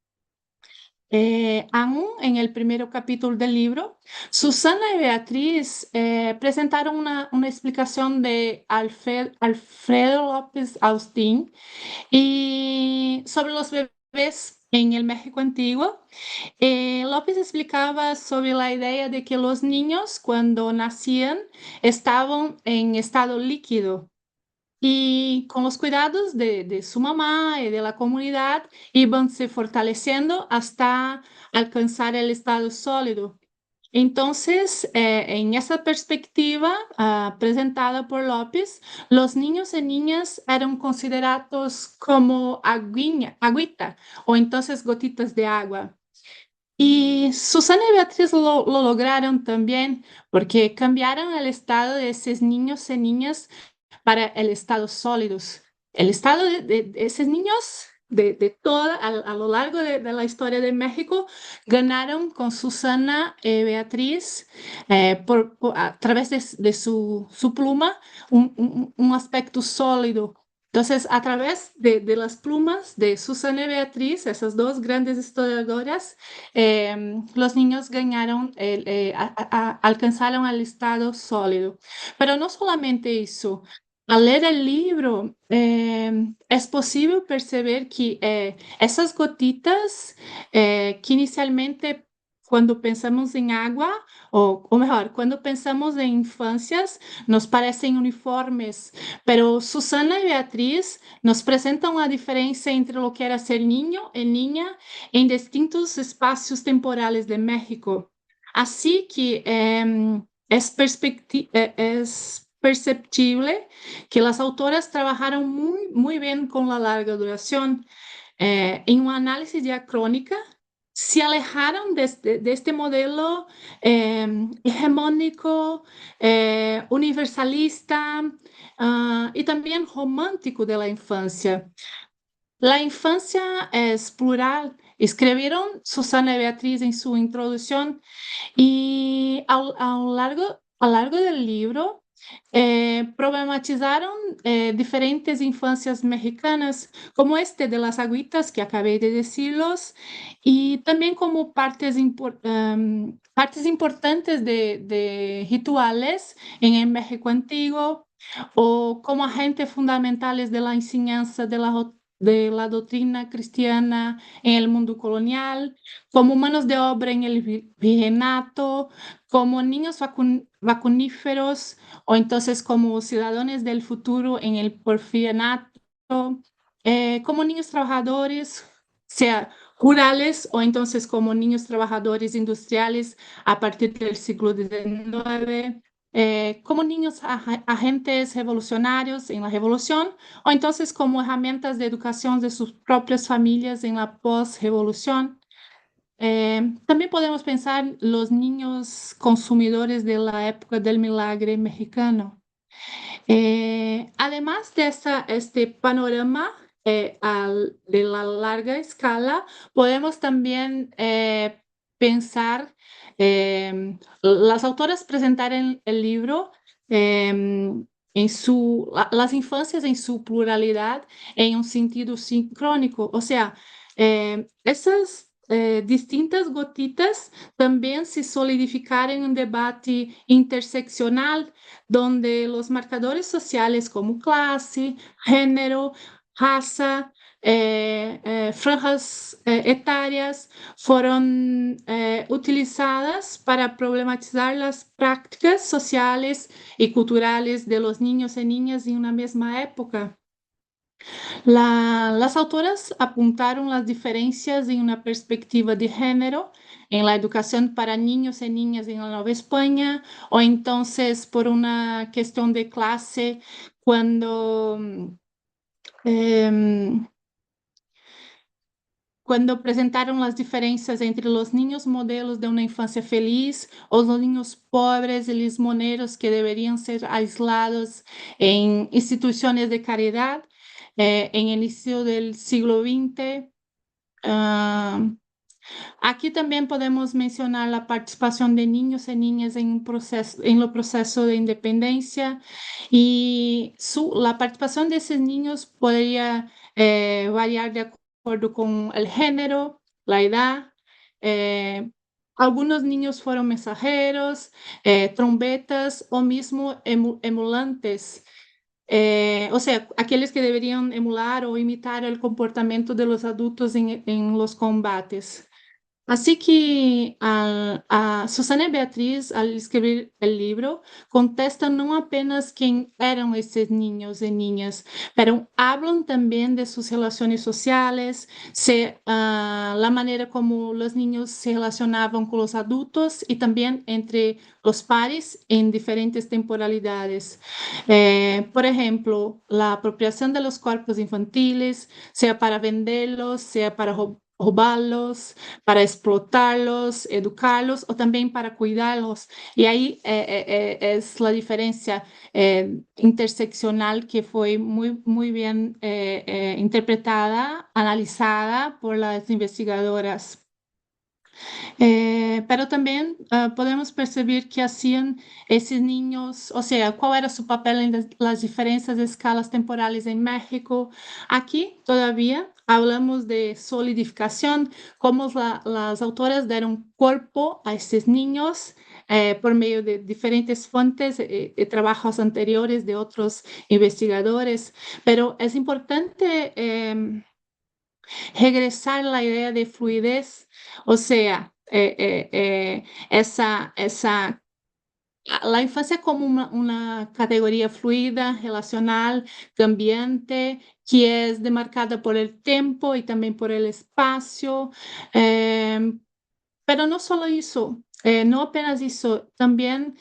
Aún en el primer capítulo del libro, Susana y Beatriz presentaron una explicación de Alfredo López Austin y sobre los bebés en el México antiguo. López explicaba sobre la idea de que los niños cuando nacían estaban en estado líquido y con los cuidados de su mamá y de la comunidad iban se fortaleciendo hasta alcanzar el estado sólido. Entonces, en esa perspectiva presentada por López, los niños y niñas eran considerados como agüita o entonces gotitas de agua. Y Susana y Beatriz lo lograron también porque cambiaron el estado de esos niños y niñas para el estado sólidos. El estado de esos niños, de toda, a lo largo de la historia de México, ganaron con Susana y Beatriz, a través de su pluma, un aspecto sólido. Entonces, a través las plumas de Susana y Beatriz, esas dos grandes historiadoras, los niños ganaron, alcanzaron el estado sólido. Pero no solamente eso. Al leer el libro, es posible percibir que esas gotitas que inicialmente cuando pensamos en agua, o mejor, cuando pensamos en infancias, nos parecen uniformes, pero Susana y Beatriz nos presentan la diferencia entre lo que era ser niño y niña en distintos espacios temporales de México. Así que es perceptible que las autoras trabajaron muy bien con la larga duración. En un análisis diacrónica, se alejaron de este modelo hegemónico, universalista y también romántico de la infancia. La infancia es plural, escribieron Susana y Beatriz en su introducción y a lo largo del libro problematizaron diferentes infancias mexicanas, como este de las agüitas que acabé de decirlos, y también como partes importantes de rituales en el México antiguo, o como agentes fundamentales de la enseñanza de la doctrina cristiana en el mundo colonial, como manos de obra en el virreinato, como niños vacuníferos o entonces como ciudadanos del futuro en el porfirianato, como niños trabajadores, sea rurales o entonces como niños trabajadores industriales a partir del siglo XIX, como niños agentes revolucionarios en la revolución o entonces como herramientas de educación de sus propias familias en la post-revolución. También podemos pensar los niños consumidores de la época del milagre mexicano. Además de este panorama de la larga escala, podemos también pensar, las autoras presentaron el libro las infancias en su pluralidad en un sentido sincrónico, o sea, distintas gotitas también se solidificaron en un debate interseccional donde los marcadores sociales como clase, género, raza, franjas etarias fueron utilizadas para problematizar las prácticas sociales y culturales de los niños y niñas en una misma época. Las autoras apuntaron las diferencias en una perspectiva de género en la educación para niños y niñas en la Nueva España, o entonces por una cuestión de clase, cuando, em, cuando presentaron las diferencias entre los niños modelos de una infancia feliz o los niños pobres y lismoneros que deberían ser aislados en instituciones de caridad. En el inicio del siglo XX. Aquí también podemos mencionar la participación de niños y niñas en el proceso de independencia, y la participación de esos niños podría variar de acuerdo con el género, la edad. Algunos niños fueron mensajeros, trompetas o mismo emulantes. O sea, aquellos que deberían emular o imitar el comportamiento de los adultos en los combates. Así que Susana y Beatriz, al escribir el libro, contestan no apenas quién eran estos niños y niñas, pero hablan también de sus relaciones sociales, la manera como los niños se relacionaban con los adultos y también entre los pares en diferentes temporalidades. Por ejemplo, la apropiación de los cuerpos infantiles, sea para venderlos, sea para robarlos, para explotarlos, educarlos o también para cuidarlos. Y ahí es la diferencia interseccional que fue muy bien interpretada, analizada por las investigadoras. Pero también podemos percibir que hacían esos niños, o sea, cuál era su papel en las diferentes escalas temporales en México. Aquí todavía hablamos de solidificación, cómo las autoras dieron cuerpo a estos niños por medio de diferentes fuentes y trabajos anteriores de otros investigadores. Pero es importante regresar a la idea de fluidez, o sea, la infancia como una categoría fluida, relacional, cambiante, que es demarcada por el tiempo y también por el espacio. Pero no solo eso, no apenas eso, también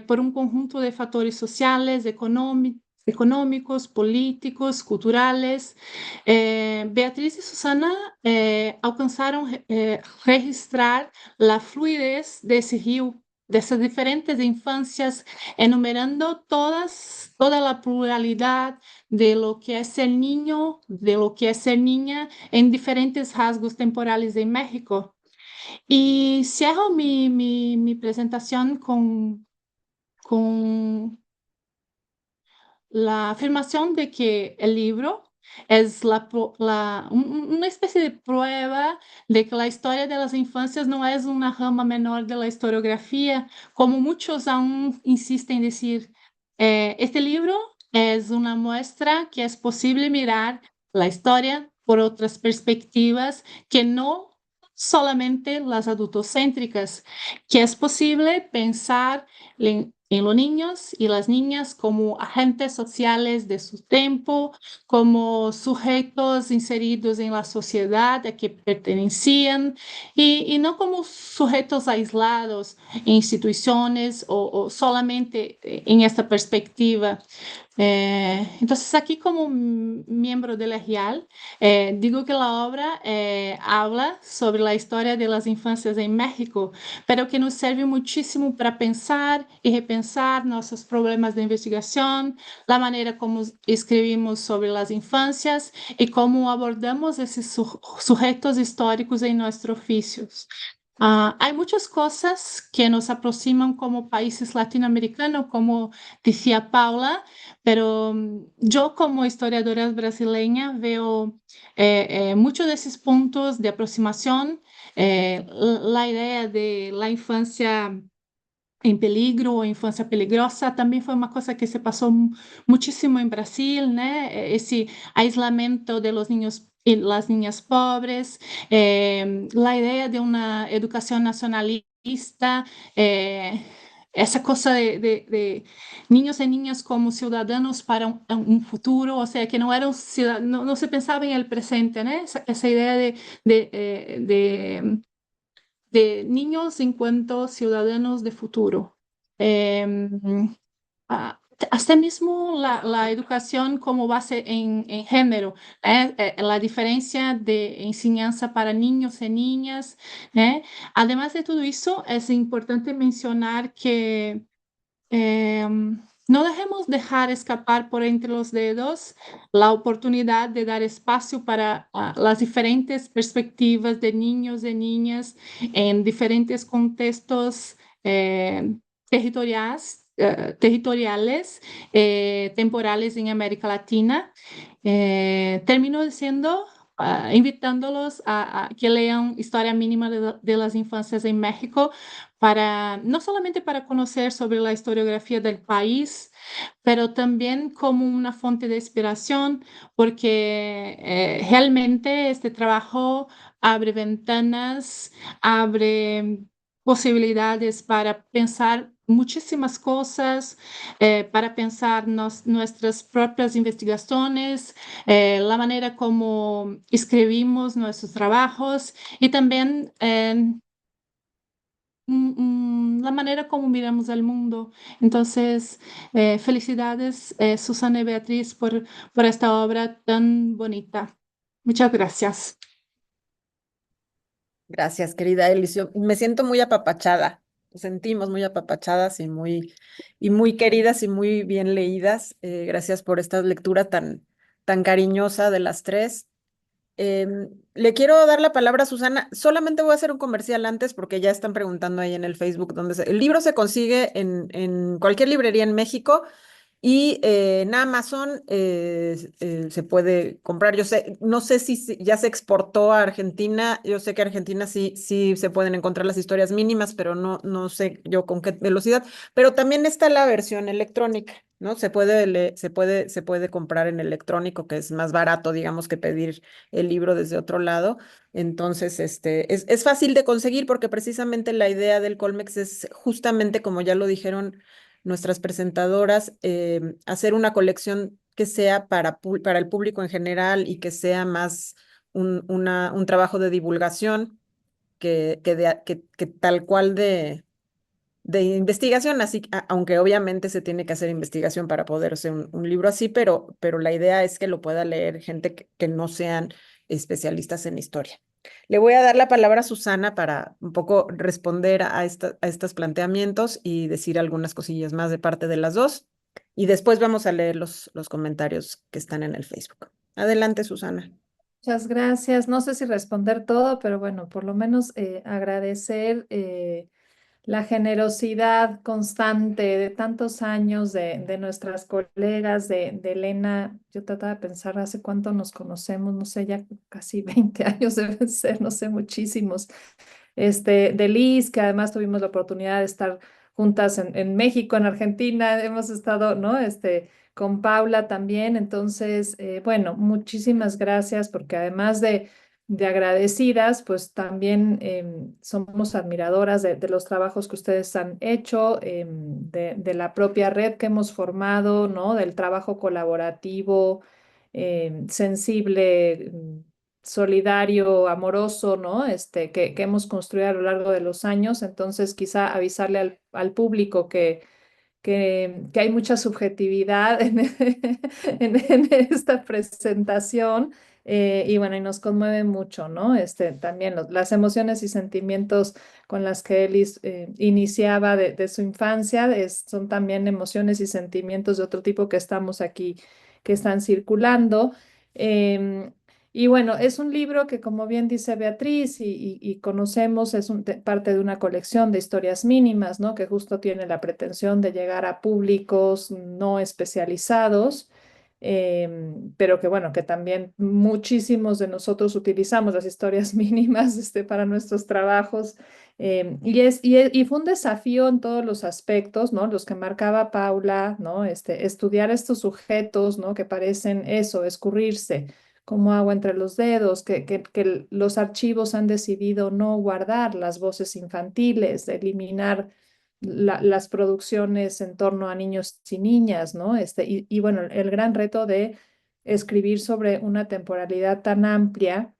por un conjunto de factores sociales, económicos, políticos, culturales. Beatriz y Susana alcanzaron registrar la fluidez de ese río, de esas diferentes infancias, enumerando toda la pluralidad de lo que es ser niño, de lo que es ser niña en diferentes rasgos temporales en México. Y cierro mi presentación con la afirmación de que el libro es una especie de prueba de que la historia de las infancias no es una rama menor de la historiografía, como muchos aún insisten en decir. Este libro es una muestra que es posible mirar la historia por otras perspectivas que no solamente las adultocéntricas, que es posible pensar en los niños y las niñas como agentes sociales de su tiempo, como sujetos inseridos en la sociedad a que pertenecían, y no como sujetos aislados en instituciones o solamente en esta perspectiva. Entonces, aquí como miembro de la RIAL, digo que la obra habla sobre la historia de las infancias en México, pero que nos sirve muchísimo para pensar y repensar nuestros problemas de investigación, la manera como escribimos sobre las infancias y cómo abordamos esos sujetos históricos en nuestros oficios. Hay muchas cosas que nos aproximan como países latinoamericanos, como decía Paula, pero yo como historiadora brasileña veo muchos de esos puntos de aproximación la idea de la infancia en peligro o infancia peligrosa también fue una cosa que se pasó muchísimo en Brasil, ¿no? Ese aislamiento de los niños y las niñas pobres, la idea de una educación nacionalista, esa cosa de niños y niñas como ciudadanos para un futuro, o sea, que no eran no, no se pensaba en el presente, ¿no? Esa idea de niños en cuanto ciudadanos de futuro. Em, Hasta mismo la educación como base en género, la diferencia de enseñanza para niños y niñas. Además de todo eso, es importante mencionar que no dejemos dejar escapar por entre los dedos la oportunidad de dar espacio para las diferentes perspectivas de niños y niñas en diferentes contextos territoriales, temporales en América Latina. Termino diciendo, invitándolos a que lean Historia Mínima de las Infancias en México, para, no solamente para conocer sobre la historiografía del país, pero también como una fuente de inspiración, porque realmente este trabajo abre ventanas, abre posibilidades para pensar muchísimas cosas, para pensar nuestras propias investigaciones, la manera como escribimos nuestros trabajos y también la manera como miramos al mundo. Entonces, felicidades, Susana y Beatriz, por esta obra tan bonita. Muchas gracias.
Gracias, querida Elisio. Me siento muy apapachada. Nos sentimos muy apapachadas y muy queridas y muy bien leídas. Gracias por esta lectura tan cariñosa de las tres. Le quiero dar la palabra a Susana. Solamente voy a hacer un comercial antes porque ya están preguntando ahí en el Facebook el libro se consigue en cualquier librería en México. Y en Amazon se puede comprar. Yo sé, no sé si ya se exportó a Argentina. Yo sé que Argentina sí se pueden encontrar las historias mínimas, pero no sé yo con qué velocidad. Pero también está la versión electrónica, ¿no? Se puede comprar en electrónico, que es más barato, digamos, que pedir el libro desde otro lado. Entonces, es fácil de conseguir porque precisamente la idea del Colmex es justamente, como ya lo dijeron nuestras presentadoras, hacer una colección que sea para el público en general y que sea más un trabajo de divulgación que tal cual de investigación, así, aunque obviamente se tiene que hacer investigación para poder hacer un libro así, pero la idea es que lo pueda leer gente que no sean especialistas en historia. Le voy a dar la palabra a Susana para un poco responder a estos planteamientos y decir algunas cosillas más de parte de las dos. Y después vamos a leer los comentarios que están en el Facebook. Adelante, Susana.
Muchas gracias. No sé si responder todo, pero bueno, por lo menos agradecer la generosidad constante de tantos años de nuestras colegas, de Elena. Yo trataba de pensar hace cuánto nos conocemos, no sé, ya casi 20 años deben ser, no sé, muchísimos. De Liz, que además tuvimos la oportunidad de estar juntas en México, en Argentina, hemos estado, ¿no? Con Paula también. Entonces, bueno, muchísimas gracias porque además de agradecidas, pues también somos admiradoras de los trabajos que ustedes han hecho, de la propia red que hemos formado, ¿no? Del trabajo colaborativo, sensible, solidario, amoroso, ¿no? Que hemos construido a lo largo de los años. Entonces, quizá avisarle al público que hay mucha subjetividad en esta presentación. Y bueno, y nos conmueve mucho, ¿no? También las emociones y sentimientos con las que Elis iniciaba de su infancia, son también emociones y sentimientos de otro tipo que estamos aquí, que están circulando. Em, y bueno, es un libro que, como bien dice Beatriz, y conocemos, es parte de una colección de historias mínimas, ¿no? Que justo tiene la pretensión de llegar a públicos no especializados. pero que bueno, que también muchísimos de nosotros utilizamos las historias mínimas para nuestros trabajos. Y fue un desafío en todos los aspectos, ¿no? Los que marcaba Paula, ¿no? Estudiar estos sujetos, ¿no? Que parecen eso, escurrirse como agua entre los dedos, que los archivos han decidido no guardar las voces infantiles, eliminar las producciones en torno a niños y niñas, ¿no? Y bueno, el gran reto de escribir sobre una temporalidad tan amplia,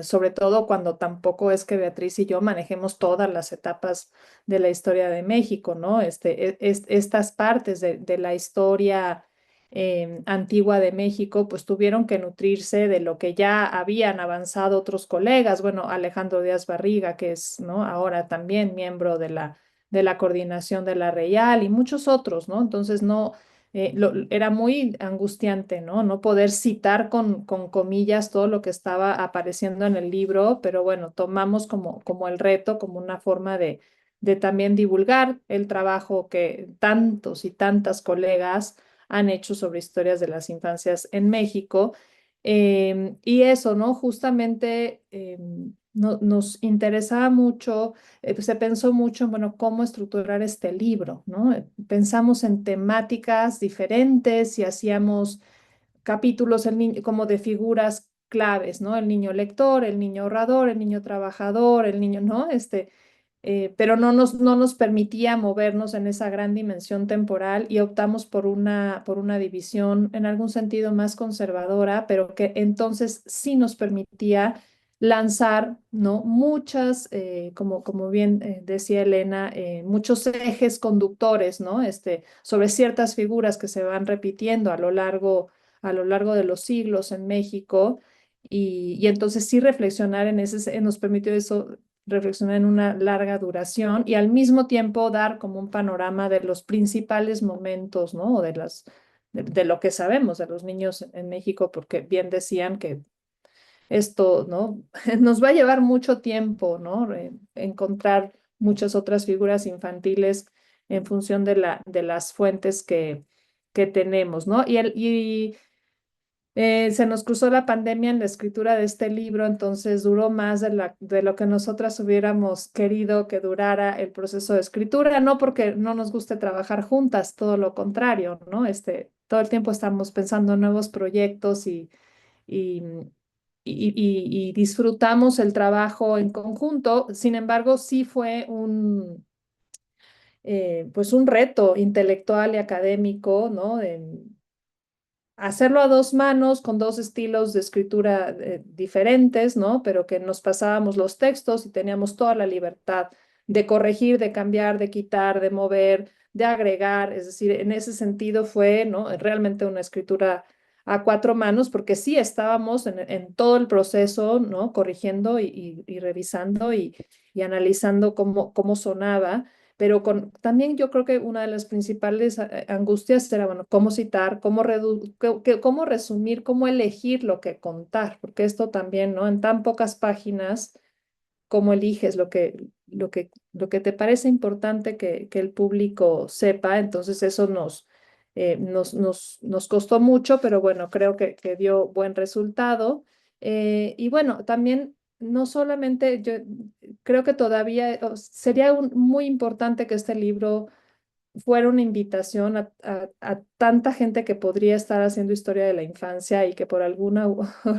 sobre todo cuando tampoco es que Beatriz y yo manejemos todas las etapas de la historia de México, ¿no? Estas partes de la historia antigua de México, pues tuvieron que nutrirse de lo que ya habían avanzado otros colegas, bueno, Alejandro Díaz Barriga, que es, ¿no? Ahora también miembro de la coordinación de la Real y muchos otros, ¿no? Entonces, no era muy angustiante, ¿no? No poder citar con comillas todo lo que estaba apareciendo en el libro, pero bueno, tomamos como el reto, como una forma de también divulgar el trabajo que tantos y tantas colegas han hecho sobre historias de las infancias en México. Y eso, ¿no? Justamente nos interesaba mucho, pues, se pensó mucho en, bueno, cómo estructurar este libro, ¿no? Pensamos en temáticas diferentes y hacíamos capítulos como de figuras claves, ¿no? El niño lector, el niño ahorrador, el niño trabajador, el niño, ¿no? Pero no nos permitía movernos en esa gran dimensión temporal y optamos por una división en algún sentido más conservadora, pero que entonces sí nos permitía lanzar, ¿no? Muchas, como bien decía Elena, muchos ejes conductores, ¿no? Sobre ciertas figuras que se van repitiendo a lo largo de los siglos en México. Y entonces sí reflexionar nos permitió eso, reflexionar en una larga duración y al mismo tiempo dar como un panorama de los principales momentos, ¿no? O de lo que sabemos de los niños en México, porque bien decían que esto, ¿no? Nos va a llevar mucho tiempo, ¿no? Encontrar muchas otras figuras infantiles en función de las fuentes que tenemos, ¿no? Se nos cruzó la pandemia en la escritura de este libro, entonces duró más de lo que nosotras hubiéramos querido que durara el proceso de escritura, no porque no nos guste trabajar juntas, todo lo contrario, ¿no? Todo el tiempo estamos pensando en nuevos proyectos y, y disfrutamos el trabajo en conjunto. Sin embargo, sí fue pues un reto intelectual y académico, ¿no? Hacerlo a dos manos, con dos estilos de escritura diferentes, ¿no? Pero que nos pasábamos los textos y teníamos toda la libertad de corregir, de cambiar, de quitar, de mover, de agregar. Es decir, en ese sentido fue, ¿no? Realmente una escritura a cuatro manos, porque sí estábamos en todo el proceso, ¿no? Corrigiendo y revisando y analizando cómo sonaba, pero también yo creo que una de las principales angustias era, bueno, cómo citar, cómo resumir, cómo elegir lo que contar, porque esto también, ¿no? En tan pocas páginas, cómo eliges lo que te parece importante que el público sepa, entonces eso nos costó mucho, pero bueno, creo que dio buen resultado. Y bueno, también no solamente yo creo que todavía sería muy importante que este libro fuera una invitación a tanta gente que podría estar haciendo historia de la infancia y que por alguna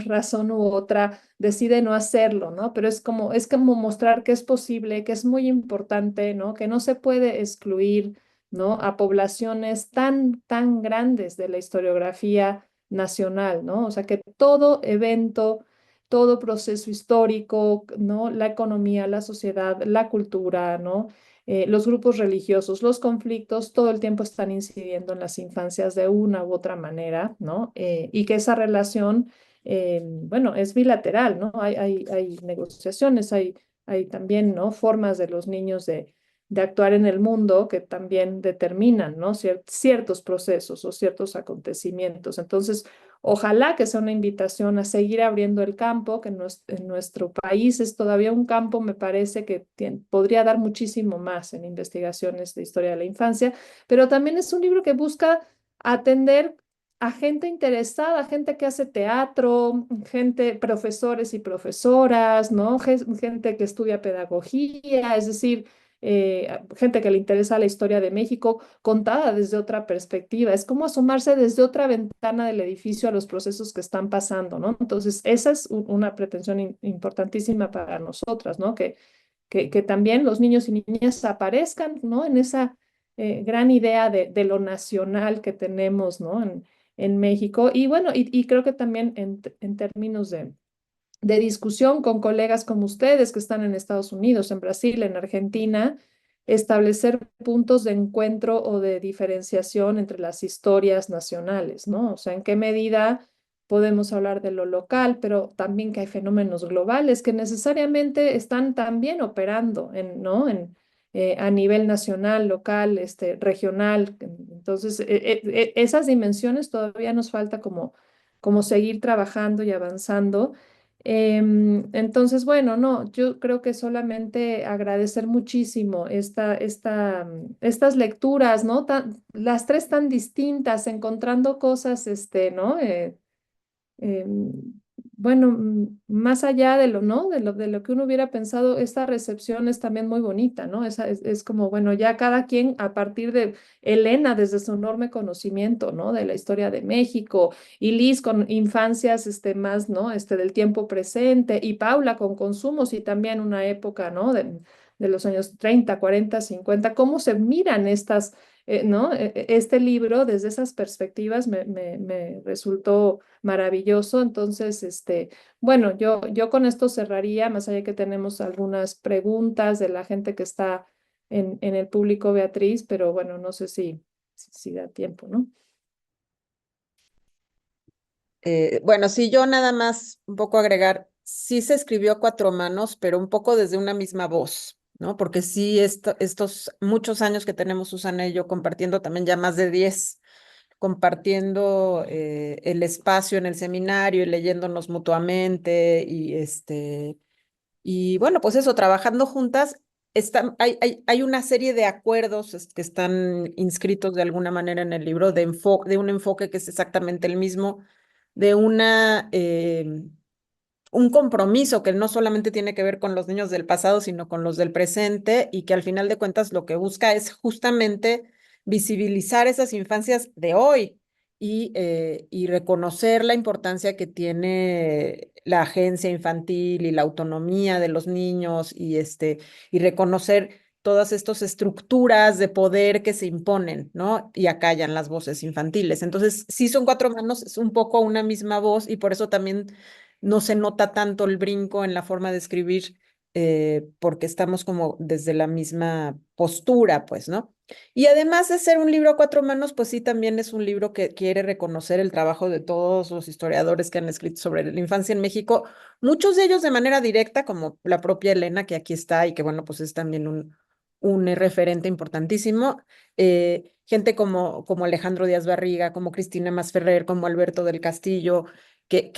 razón u otra decide no hacerlo, ¿no? Pero es como mostrar que es posible, que es muy importante, ¿no? Que no se puede excluir, ¿no? A poblaciones tan grandes de la historiografía nacional, ¿no? O sea, que todo evento, todo proceso histórico, ¿no? La economía, la sociedad, la cultura, ¿no? Los grupos religiosos, los conflictos, todo el tiempo están incidiendo en las infancias de una u otra manera, ¿no? Y que esa relación, bueno, es bilateral, ¿no? Hay negociaciones, hay también, ¿no? Formas de los niños de actuar en el mundo que también determinan, ¿no? Ciertos procesos o ciertos acontecimientos. Entonces, ojalá que sea una invitación a seguir abriendo el campo, que en nuestro país es todavía un campo, me parece que podría dar muchísimo más en investigaciones de historia de la infancia, pero también es un libro que busca atender a gente interesada, gente que hace teatro, gente, profesores y profesoras, ¿no? Gente que estudia pedagogía, es decir, gente que le interesa la historia de México contada desde otra perspectiva. Es como asomarse desde otra ventana del edificio a los procesos que están pasando, ¿no? Entonces, esa es una pretensión importantísima para nosotras, ¿no? Que también los niños y niñas aparezcan, ¿no? En esa gran idea de lo nacional que tenemos, ¿no? En México. Y bueno, y creo que también en términos de discusión con colegas como ustedes que están en Estados Unidos, en Brasil, en Argentina, establecer puntos de encuentro o de diferenciación entre las historias nacionales, ¿no? O sea, en qué medida podemos hablar de lo local, pero también que hay fenómenos globales que necesariamente están también operando ¿no? A nivel nacional, local, regional. Entonces, esas dimensiones todavía nos falta como seguir trabajando y avanzando. Entonces, bueno, no, yo creo que solamente agradecer muchísimo estas lecturas, ¿no? Las tres tan distintas, encontrando cosas, ¿no? Eh, bueno, más allá de lo, ¿no? De lo que uno hubiera pensado, esta recepción es también muy bonita, ¿no? Es como, bueno, ya cada quien a partir de Elena, desde su enorme conocimiento, ¿no? De la historia de México, y Liz con infancias, más, ¿no? Del tiempo presente, y Paula con consumos y también una época, ¿no? De los años 30 40 50 cómo se miran ¿no? Este libro desde esas perspectivas me resultó maravilloso. Entonces, bueno, yo con esto cerraría, más allá que tenemos algunas preguntas de la gente que está en el público, Beatriz, pero bueno, no sé si da tiempo, ¿no?
Bueno, sí, yo nada más un poco agregar, sí se escribió a cuatro manos, pero un poco desde una misma voz, ¿no? Porque sí, estos muchos años que tenemos Susana y yo compartiendo, también ya más de 10, compartiendo el espacio en el seminario y leyéndonos mutuamente y bueno, pues eso, trabajando juntas, hay una serie de acuerdos que están inscritos de alguna manera en el libro de un enfoque que es exactamente el mismo, de un compromiso que no solamente tiene que ver con los niños del pasado, sino con los del presente y que al final de cuentas lo que busca es justamente visibilizar esas infancias de hoy y reconocer la importancia que tiene la agencia infantil y la autonomía de los niños y reconocer todas estas estructuras de poder que se imponen, ¿no? Y acallan las voces infantiles. Entonces, sí son cuatro manos, es un poco una misma voz y por eso también no se nota tanto el brinco en la forma de escribir, porque estamos como desde la misma postura, pues, ¿no? Y además de ser un libro a cuatro manos, pues sí, también es un libro que quiere reconocer el trabajo de todos los historiadores que han escrito sobre la infancia en México, muchos de ellos de manera directa, como la propia Elena, que aquí está y que, bueno, pues es también un referente importantísimo. Gente como Alejandro Díaz Barriga, como Cristina Masferrer, como Alberto del Castillo, que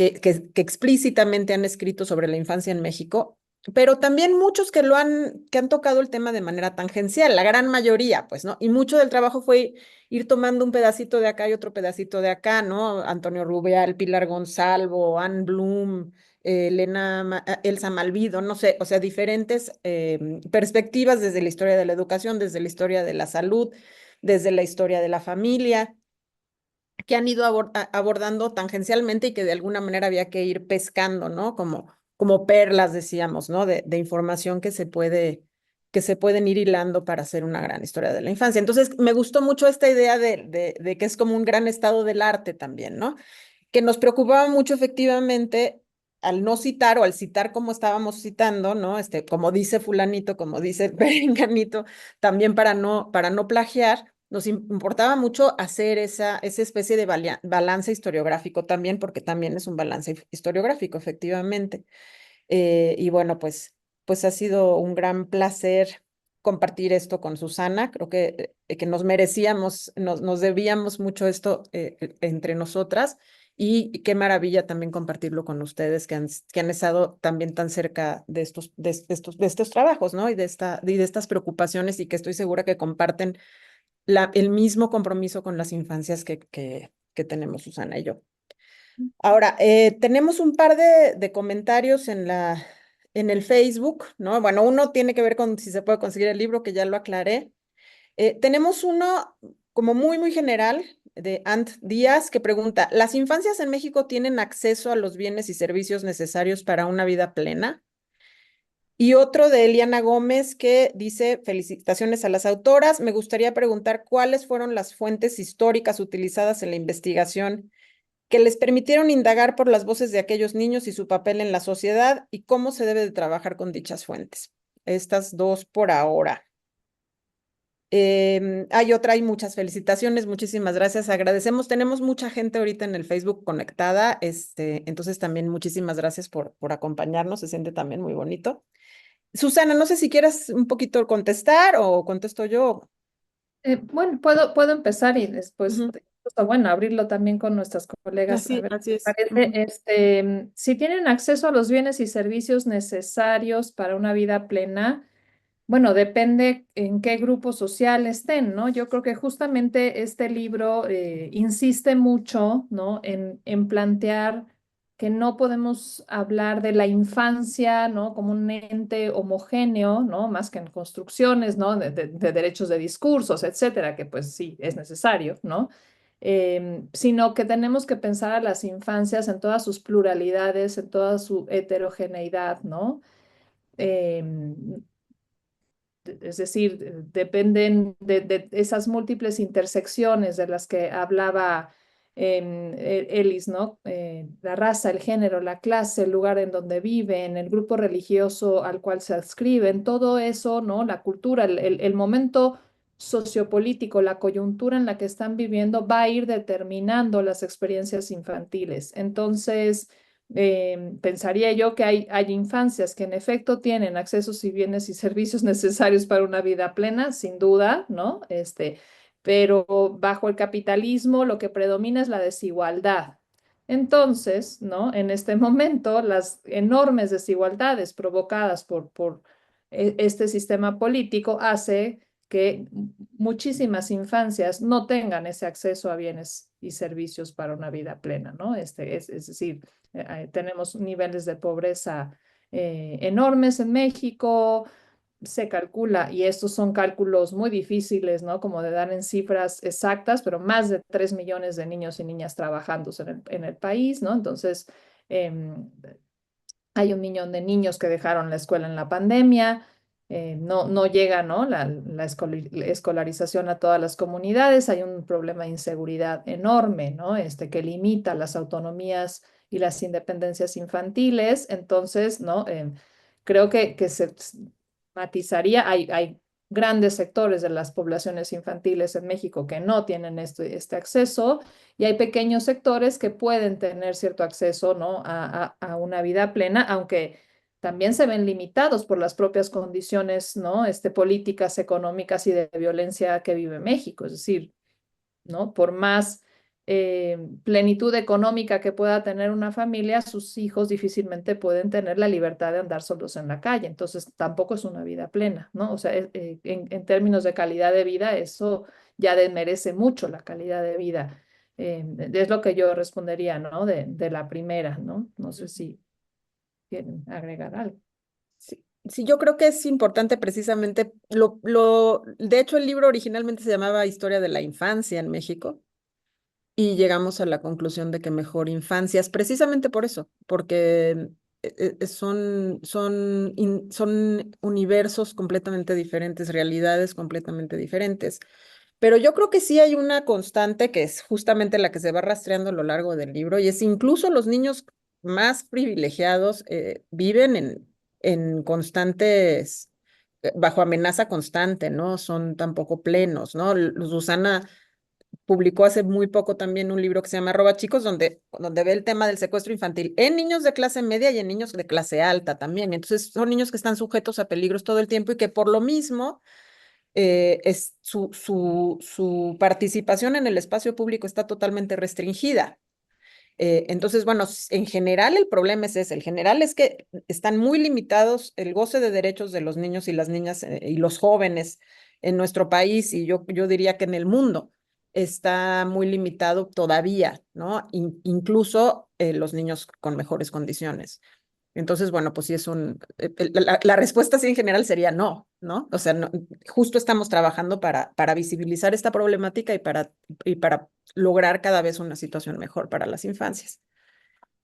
explícitamente han escrito sobre la infancia en México, pero también muchos que han tocado el tema de manera tangencial, la gran mayoría, pues, ¿no? Y mucho del trabajo fue ir tomando un pedacito de acá y otro pedacito de acá, ¿no? Antonio Rubial, Pilar Gonzalvo, Ann Bloom, Elsa Malvido, no sé, o sea, diferentes perspectivas desde la historia de la educación, desde la historia de la salud, desde la historia de la familia que han ido abordando tangencialmente y que de alguna manera había que ir pescando, ¿no? Como perlas, decíamos, ¿no? De información que se pueden ir hilando para hacer una gran historia de la infancia. Entonces, me gustó mucho esta idea de que es como un gran estado del arte también, ¿no? Que nos preocupaba mucho efectivamente al no citar o al citar como estábamos citando, ¿no? Como dice fulanito, como dice perenganito, también para no plagiar, nos importaba mucho hacer esa especie de balance historiográfico también, porque también es un balance historiográfico, efectivamente. Y bueno, pues ha sido un gran placer compartir esto con Susana. Creo que nos merecíamos, nos debíamos mucho esto entre nosotras. Y qué maravilla también compartirlo con ustedes que han estado también tan cerca de estos trabajos, ¿no? Y de estas preocupaciones y que estoy segura que comparten el mismo compromiso con las infancias que tenemos Susana y yo. Ahora, tenemos un par de comentarios en el Facebook, ¿no? Bueno, uno tiene que ver con si se puede conseguir el libro, que ya lo aclaré. Tenemos uno como muy, muy general de Ant Díaz que pregunta, ¿las infancias en México tienen acceso a los bienes y servicios necesarios para una vida plena? Y otro de Eliana Gómez que dice, felicitaciones a las autoras. Me gustaría preguntar cuáles fueron las fuentes históricas utilizadas en la investigación que les permitieron indagar por las voces de aquellos niños y su papel en la sociedad y cómo se debe de trabajar con dichas fuentes. Estas dos por ahora. Hay muchas felicitaciones, muchísimas gracias, agradecemos, tenemos mucha gente ahorita en el Facebook conectada, entonces también muchísimas gracias por acompañarnos, se siente también muy bonito. Susana, no sé si quieras un poquito contestar o contesto yo.
Bueno, puedo empezar y después,
Ujú.
bueno, abrirlo también con nuestras colegas. A ver,
Así es.
parece,
Ujú.
si tienen acceso a los bienes y servicios necesarios para una vida plena, bueno, depende en qué grupo social estén, ¿no? Yo creo que justamente este libro insiste mucho, ¿no? En plantear que no podemos hablar de la infancia, ¿no? Como un ente homogéneo, ¿no? Más que en construcciones, ¿no? De derechos de discursos, etcétera, que pues sí, es necesario, ¿no? Sino que tenemos que pensar a las infancias en todas sus pluralidades, en toda su heterogeneidad, ¿no? Em, es decir, dependen de esas múltiples intersecciones de las que hablaba Ellis, ¿no? La raza, el género, la clase, el lugar en donde viven, el grupo religioso al cual se adscriben, todo eso, ¿no? La cultura, el momento sociopolítico, la coyuntura en la que están viviendo va a ir determinando las experiencias infantiles. Entonces, pensaría yo que hay infancias que en efecto tienen accesos y bienes y servicios necesarios para una vida plena, sin duda, ¿no? Pero bajo el capitalismo lo que predomina es la desigualdad. Entonces, ¿no? En este momento, las enormes desigualdades provocadas por este sistema político hace que muchísimas infancias no tengan ese acceso a bienes y servicios para una vida plena, ¿no? Es decir, tenemos niveles de pobreza enormes en México, se calcula, y estos son cálculos muy difíciles, ¿no? Como de dar en cifras exactas, pero más de 3 millones de niños y niñas trabajando en el país, ¿no? Entonces, eh, hay 1 millón de niños que dejaron la escuela en la pandemia. No llega, ¿no? La escolarización a todas las comunidades. Hay un problema de inseguridad enorme, ¿no? Que limita las autonomías y las independencias infantiles. Entonces, ¿no? Creo que se matizaría. Hay grandes sectores de las poblaciones infantiles en México que no tienen este acceso y hay pequeños sectores que pueden tener cierto acceso, ¿no? a una vida plena, aunque también se ven limitados por las propias condiciones, ¿no? Políticas, económicas y de violencia que vive México. Es decir, ¿no? Por más plenitud económica que pueda tener una familia, sus hijos difícilmente pueden tener la libertad de andar solos en la calle. Entonces, tampoco es una vida plena, ¿no? O sea, en términos de calidad de vida, eso ya desmerece mucho la calidad de vida. Es lo que yo respondería, ¿no? De la primera, ¿no? No sé si quieren agregar algo.
Sí, sí, yo creo que es importante precisamente, de hecho el libro originalmente se llamaba Historia de la Infancia en México y llegamos a la conclusión de que mejor infancias, precisamente por eso, porque son universos completamente diferentes, realidades completamente diferentes. Pero yo creo que sí hay una constante que es justamente la que se va rastreando a lo largo del libro y es incluso los niños más privilegiados viven en constantes, bajo amenaza constante, ¿no? Son tampoco plenos, ¿no? Susana publicó hace muy poco también un libro que se llama Roba Chicos, donde ve el tema del secuestro infantil en niños de clase media y en niños de clase alta también. Entonces son niños que están sujetos a peligros todo el tiempo y que por lo mismo su participación en el espacio público está totalmente restringida. Entonces, bueno, en general el problema es ese. El general es que están muy limitados el goce de derechos de los niños y las niñas y los jóvenes en nuestro país y yo diría que en el mundo. está muy limitado todavía, ¿no? Incluso los niños con mejores condiciones. Entonces, bueno, pues sí es la respuesta sí en general sería no, ¿no? O sea, justo estamos trabajando para visibilizar esta problemática y para lograr cada vez una situación mejor para las infancias.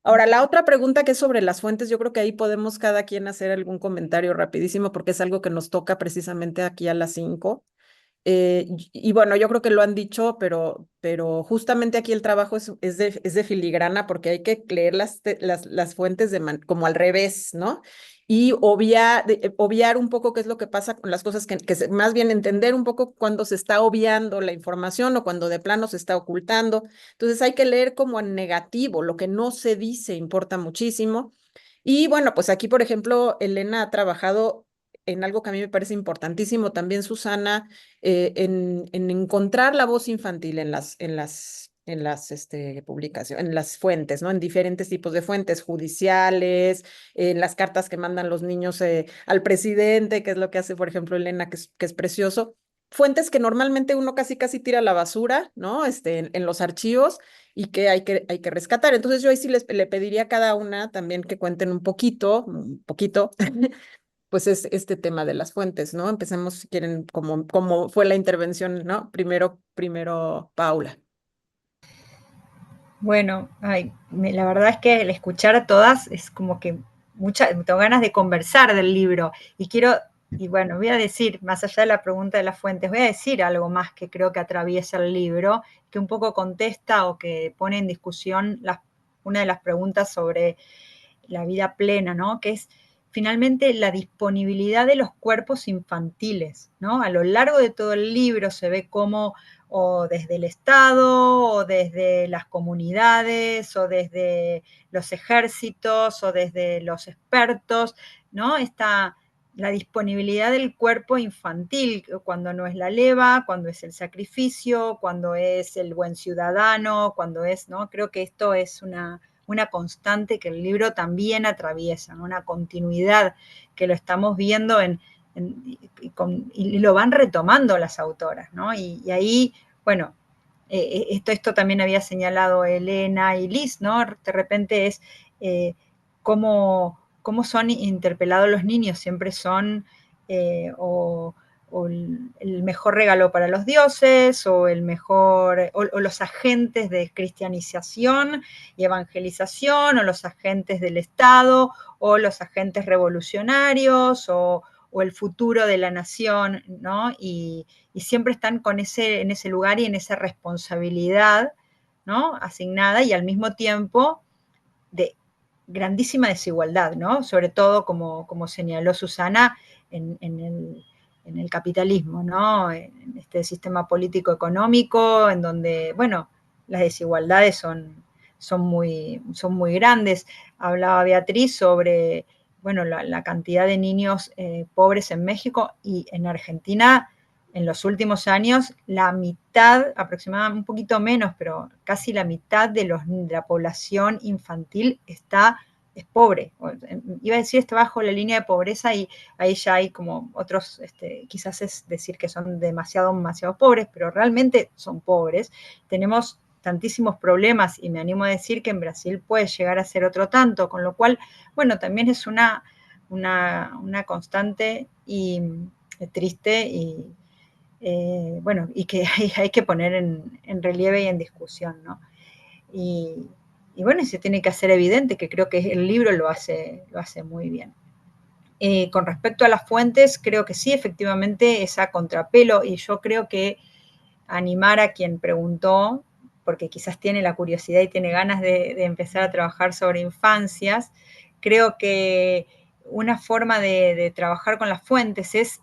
Ahora, la otra pregunta que es sobre las fuentes, yo creo que ahí podemos cada quien hacer algún comentario rapidísimo porque es algo que nos toca precisamente aquí a las 5. Y bueno, yo creo que lo han dicho, pero justamente aquí el trabajo es de filigrana porque hay que leer las fuentes como al revés, ¿no? Y obviar un poco qué es lo que pasa con las cosas, más bien entender un poco cuando se está obviando la información o cuando de plano se está ocultando. Entonces hay que leer como en negativo, lo que no se dice importa muchísimo. Y bueno, pues aquí, por ejemplo, Elena ha trabajado en algo que a mí me parece importantísimo, también Susana, en encontrar la voz infantil en las publicaciones, en las fuentes, ¿no? En diferentes tipos de fuentes judiciales, en las cartas que mandan los niños al presidente, que es lo que hace, por ejemplo, Elena, que es precioso. Fuentes que normalmente uno casi tira a la basura, ¿no? En los archivos y que hay que rescatar. Entonces yo ahí sí le pediría a cada una también que cuenten un poquito, pues es este tema de las fuentes, ¿no? Empecemos, si quieren, como fue la intervención, ¿no? Primero Paula.
Bueno, la verdad es que el escuchar a todas es como que tengo ganas de conversar del libro y bueno, voy a decir, más allá de la pregunta de las fuentes, voy a decir algo más que creo que atraviesa el libro, que un poco contesta o que pone en discusión una de las preguntas sobre la vida plena, ¿no? Que es finalmente la disponibilidad de los cuerpos infantiles, ¿no? A lo largo de todo el libro se ve cómo o desde el Estado, o desde las comunidades, o desde los ejércitos, o desde los expertos, ¿no? Está la disponibilidad del cuerpo infantil, cuando no es la leva, cuando es el sacrificio, cuando es el buen ciudadano, cuando es, ¿no? Creo que esto es una constante que el libro también atraviesa, ¿no? Una continuidad que lo estamos viendo y lo van retomando las autoras, ¿no? Y ahí, bueno, esto también había señalado Elena y Liz, ¿no? De repente es cómo son interpelados los niños, siempre son o el mejor regalo para los dioses, o los agentes de cristianización y evangelización, o los agentes del Estado, o los agentes revolucionarios, o el futuro de la nación, ¿no? Y siempre están en ese lugar y en esa responsabilidad, ¿no? Asignada, y al mismo tiempo de grandísima desigualdad, ¿no? Sobre todo, como señaló Susana, en el capitalismo, ¿no? En este sistema político-económico, en donde, bueno, las desigualdades son muy grandes. Hablaba Beatriz sobre, bueno, la cantidad de niños pobres en México, y en Argentina, en los últimos años, la mitad, aproximadamente un poquito menos, pero casi la mitad de la población infantil es pobre. Iba a decir, está bajo la línea de pobreza, y ahí ya hay como otros, quizás es decir que son demasiado pobres, pero realmente son pobres. Tenemos tantísimos problemas, y me animo a decir que en Brasil puede llegar a ser otro tanto, con lo cual, bueno, también es una constante y triste, y bueno, y que hay que poner en relieve y en discusión, ¿no? Y bueno, se tiene que hacer evidente, que creo que el libro lo hace muy bien. Con respecto a las fuentes, creo que sí, efectivamente, es a contrapelo, y yo creo que animar a quien preguntó, porque quizás tiene la curiosidad y tiene ganas de empezar a trabajar sobre infancias, creo que una forma de trabajar con las fuentes es,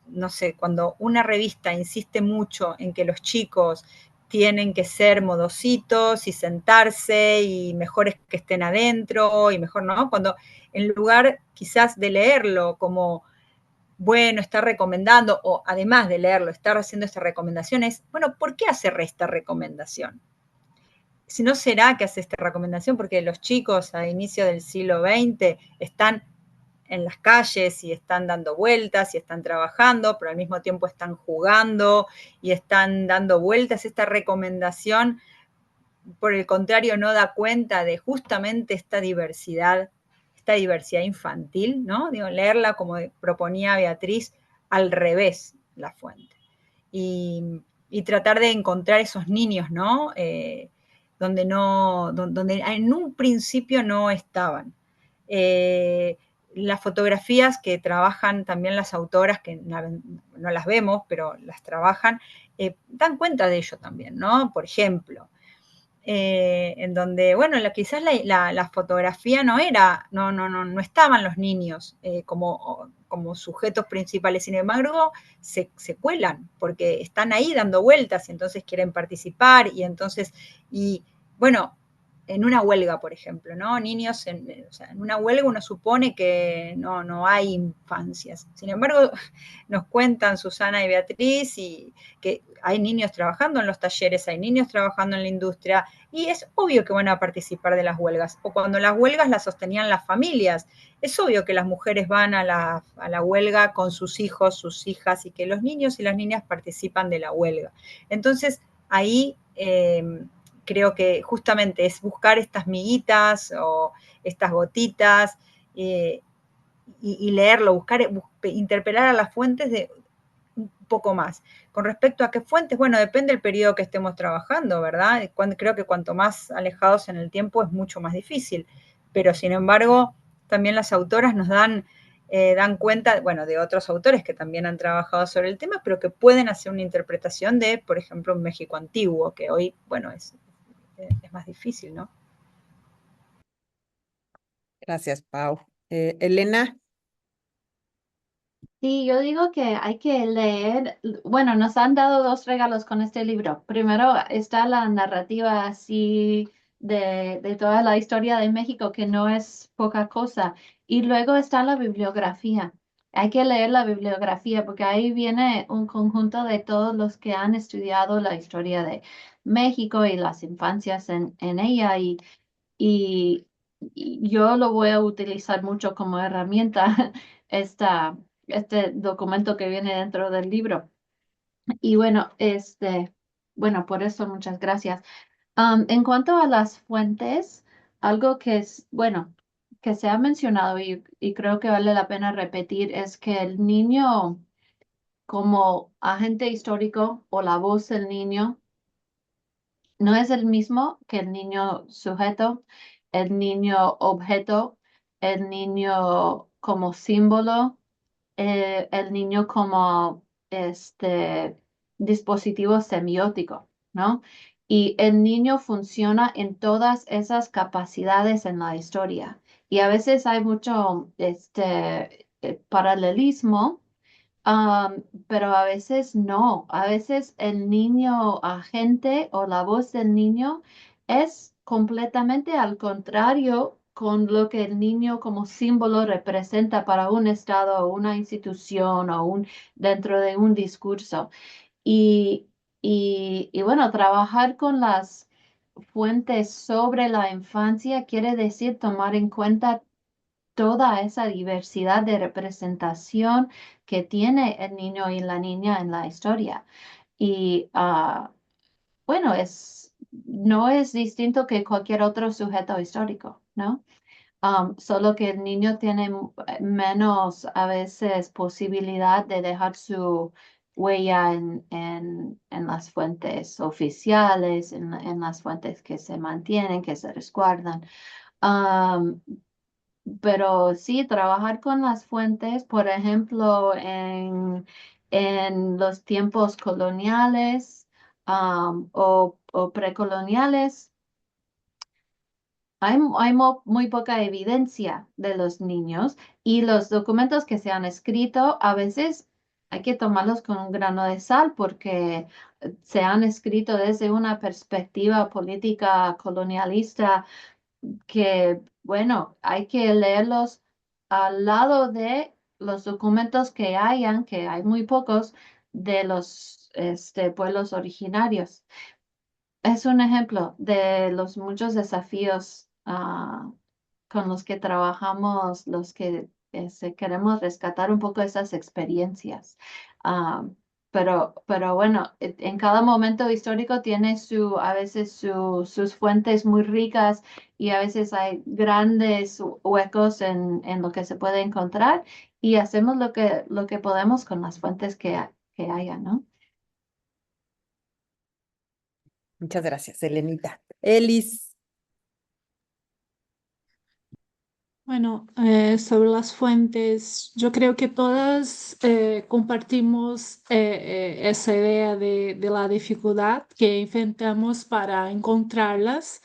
no sé, cuando una revista insiste mucho en que los chicos tienen que ser modositos y sentarse, y mejor es que estén adentro, y mejor no, cuando en lugar quizás de leerlo como, bueno, está recomendando, o además de leerlo, estar haciendo esta recomendación, es, bueno, ¿por qué hacer esta recomendación? Si no, será que hace esta recomendación porque los chicos a inicio del siglo XX están en las calles y están dando vueltas y están trabajando, pero al mismo tiempo están jugando y están dando vueltas. Esta recomendación, por el contrario, no da cuenta de justamente esta diversidad infantil, ¿no? Digo, leerla como proponía Beatriz, al revés, la fuente. Y tratar de encontrar esos niños, ¿no? Donde en un principio no estaban. Las fotografías que trabajan también las autoras, que no las vemos, pero las trabajan, dan cuenta de ello también, ¿no? Por ejemplo, en donde, bueno, quizás la fotografía no estaban los niños como sujetos principales, sin embargo, se cuelan, porque están ahí dando vueltas, y entonces quieren participar, y bueno, en una huelga, por ejemplo, ¿no? Niños, o sea, en una huelga uno supone que no hay infancias. Sin embargo, nos cuentan Susana y Beatriz y que hay niños trabajando en los talleres, hay niños trabajando en la industria, y es obvio que van a participar de las huelgas. O cuando las huelgas las sostenían las familias, es obvio que las mujeres van a la huelga con sus hijos, sus hijas, y que los niños y las niñas participan de la huelga. Entonces, ahí creo que justamente es buscar estas miguitas o estas gotitas y leerlo, interpelar a las fuentes de un poco más. Con respecto a qué fuentes, bueno, depende del periodo que estemos trabajando, ¿verdad? Creo que cuanto más alejados en el tiempo es mucho más difícil, pero sin embargo, también las autoras nos dan cuenta, bueno, de otros autores que también han trabajado sobre el tema, pero que pueden hacer una interpretación de, por ejemplo, un México antiguo, que hoy, bueno, es más difícil, ¿no?
Gracias, Pau. Elena,
Sí, yo digo que hay que leer, bueno, nos han dado dos regalos con este libro. Primero está la narrativa así de toda la historia de México, que no es poca cosa. Y luego está la bibliografía. Hay que leer la bibliografía porque ahí viene un conjunto de todos los que han estudiado la historia de México y las infancias en ella. Y, y yo lo voy a utilizar mucho como herramienta, este documento que viene dentro del libro. Y bueno, bueno, por eso muchas gracias. En cuanto a las fuentes, algo que es, bueno, que se ha mencionado y creo que vale la pena repetir es que el niño como agente histórico o la voz del niño no es el mismo que el niño sujeto, el niño objeto, el niño como símbolo, el niño como dispositivo semiótico, ¿no? Y el niño funciona en todas esas capacidades en la historia. Y a veces hay mucho paralelismo. Pero a veces no, a veces el niño agente o la voz del niño es completamente al contrario con lo que el niño como símbolo representa para un estado o una institución o dentro de un discurso. Y, y bueno, trabajar con las fuentes sobre la infancia quiere decir tomar en cuenta toda esa diversidad de representación que tiene el niño y la niña en la historia. Y bueno, no es distinto que cualquier otro sujeto histórico, ¿no? Solo que el niño tiene menos a veces posibilidad de dejar su huella en las fuentes oficiales, en las fuentes que se mantienen, que se resguardan. Pero sí, trabajar con las fuentes, por ejemplo, en los tiempos coloniales, o precoloniales, hay muy poca evidencia de los niños y los documentos que se han escrito a veces hay que tomarlos con un grano de sal porque se han escrito desde una perspectiva política colonialista que, bueno, hay que leerlos al lado de los documentos que hayan, que hay muy pocos, de los pueblos originarios. Es un ejemplo de los muchos desafíos con los que trabajamos, los que Queremos rescatar un poco esas experiencias. Ah, pero bueno, en cada momento histórico tiene a veces sus fuentes muy ricas y a veces hay grandes huecos en lo que se puede encontrar y hacemos lo que podemos con las fuentes que haya, ¿no?
Muchas gracias, Elenita. Elis.
Bueno, sobre las fuentes, yo creo que todas compartimos esa idea de la dificultad que enfrentamos para encontrarlas,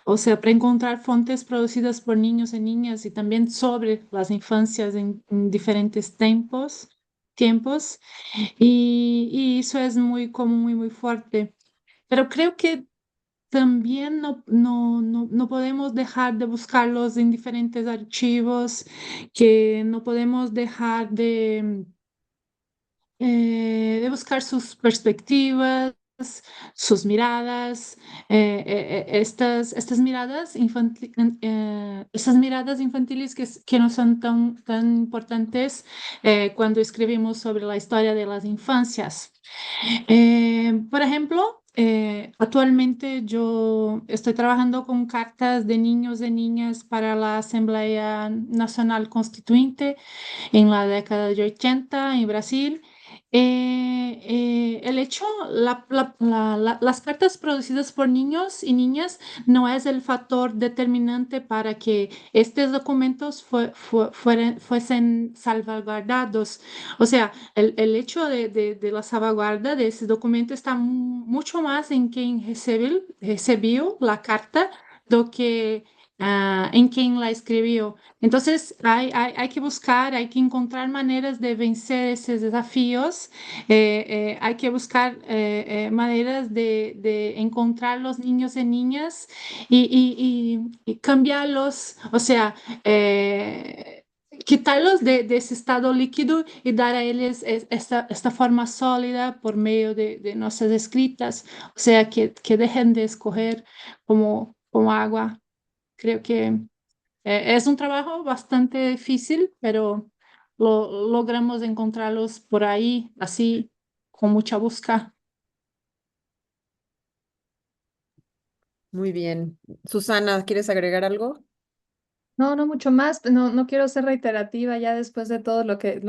o sea, para encontrar fuentes producidas por niños y niñas y también sobre las infancias en diferentes tiempos, y eso es muy común y muy fuerte. Pero creo que también no podemos dejar de buscarlos en diferentes archivos, que no podemos dejar de buscar sus perspectivas, sus miradas, estas miradas estas miradas infantiles que no son tan importantes cuando escribimos sobre la historia de las infancias. Por ejemplo, actualmente yo estoy trabajando con cartas de niños y niñas para la Asamblea Nacional Constituinte en la década de 80 en Brasil. El hecho, las cartas producidas por niños y niñas no es el factor determinante para que estos documentos fuesen salvaguardados. O sea, el hecho de la salvaguarda de ese documento está mucho más en quien recibió la carta do que en quien la escribió. Entonces, hay que buscar, hay que encontrar maneras de vencer esos desafíos, hay que buscar maneras de encontrar los niños y niñas y cambiarlos, o sea, quitarlos de ese estado líquido y dar a ellos esta forma sólida por medio de nuestras escritas, o sea, que dejen de escoger como agua. Creo que es un trabajo bastante difícil, pero logramos encontrarlos por ahí, así, con mucha busca.
Muy bien. Susana, ¿quieres agregar algo?
No, no mucho más, no quiero ser reiterativa ya después de todo lo que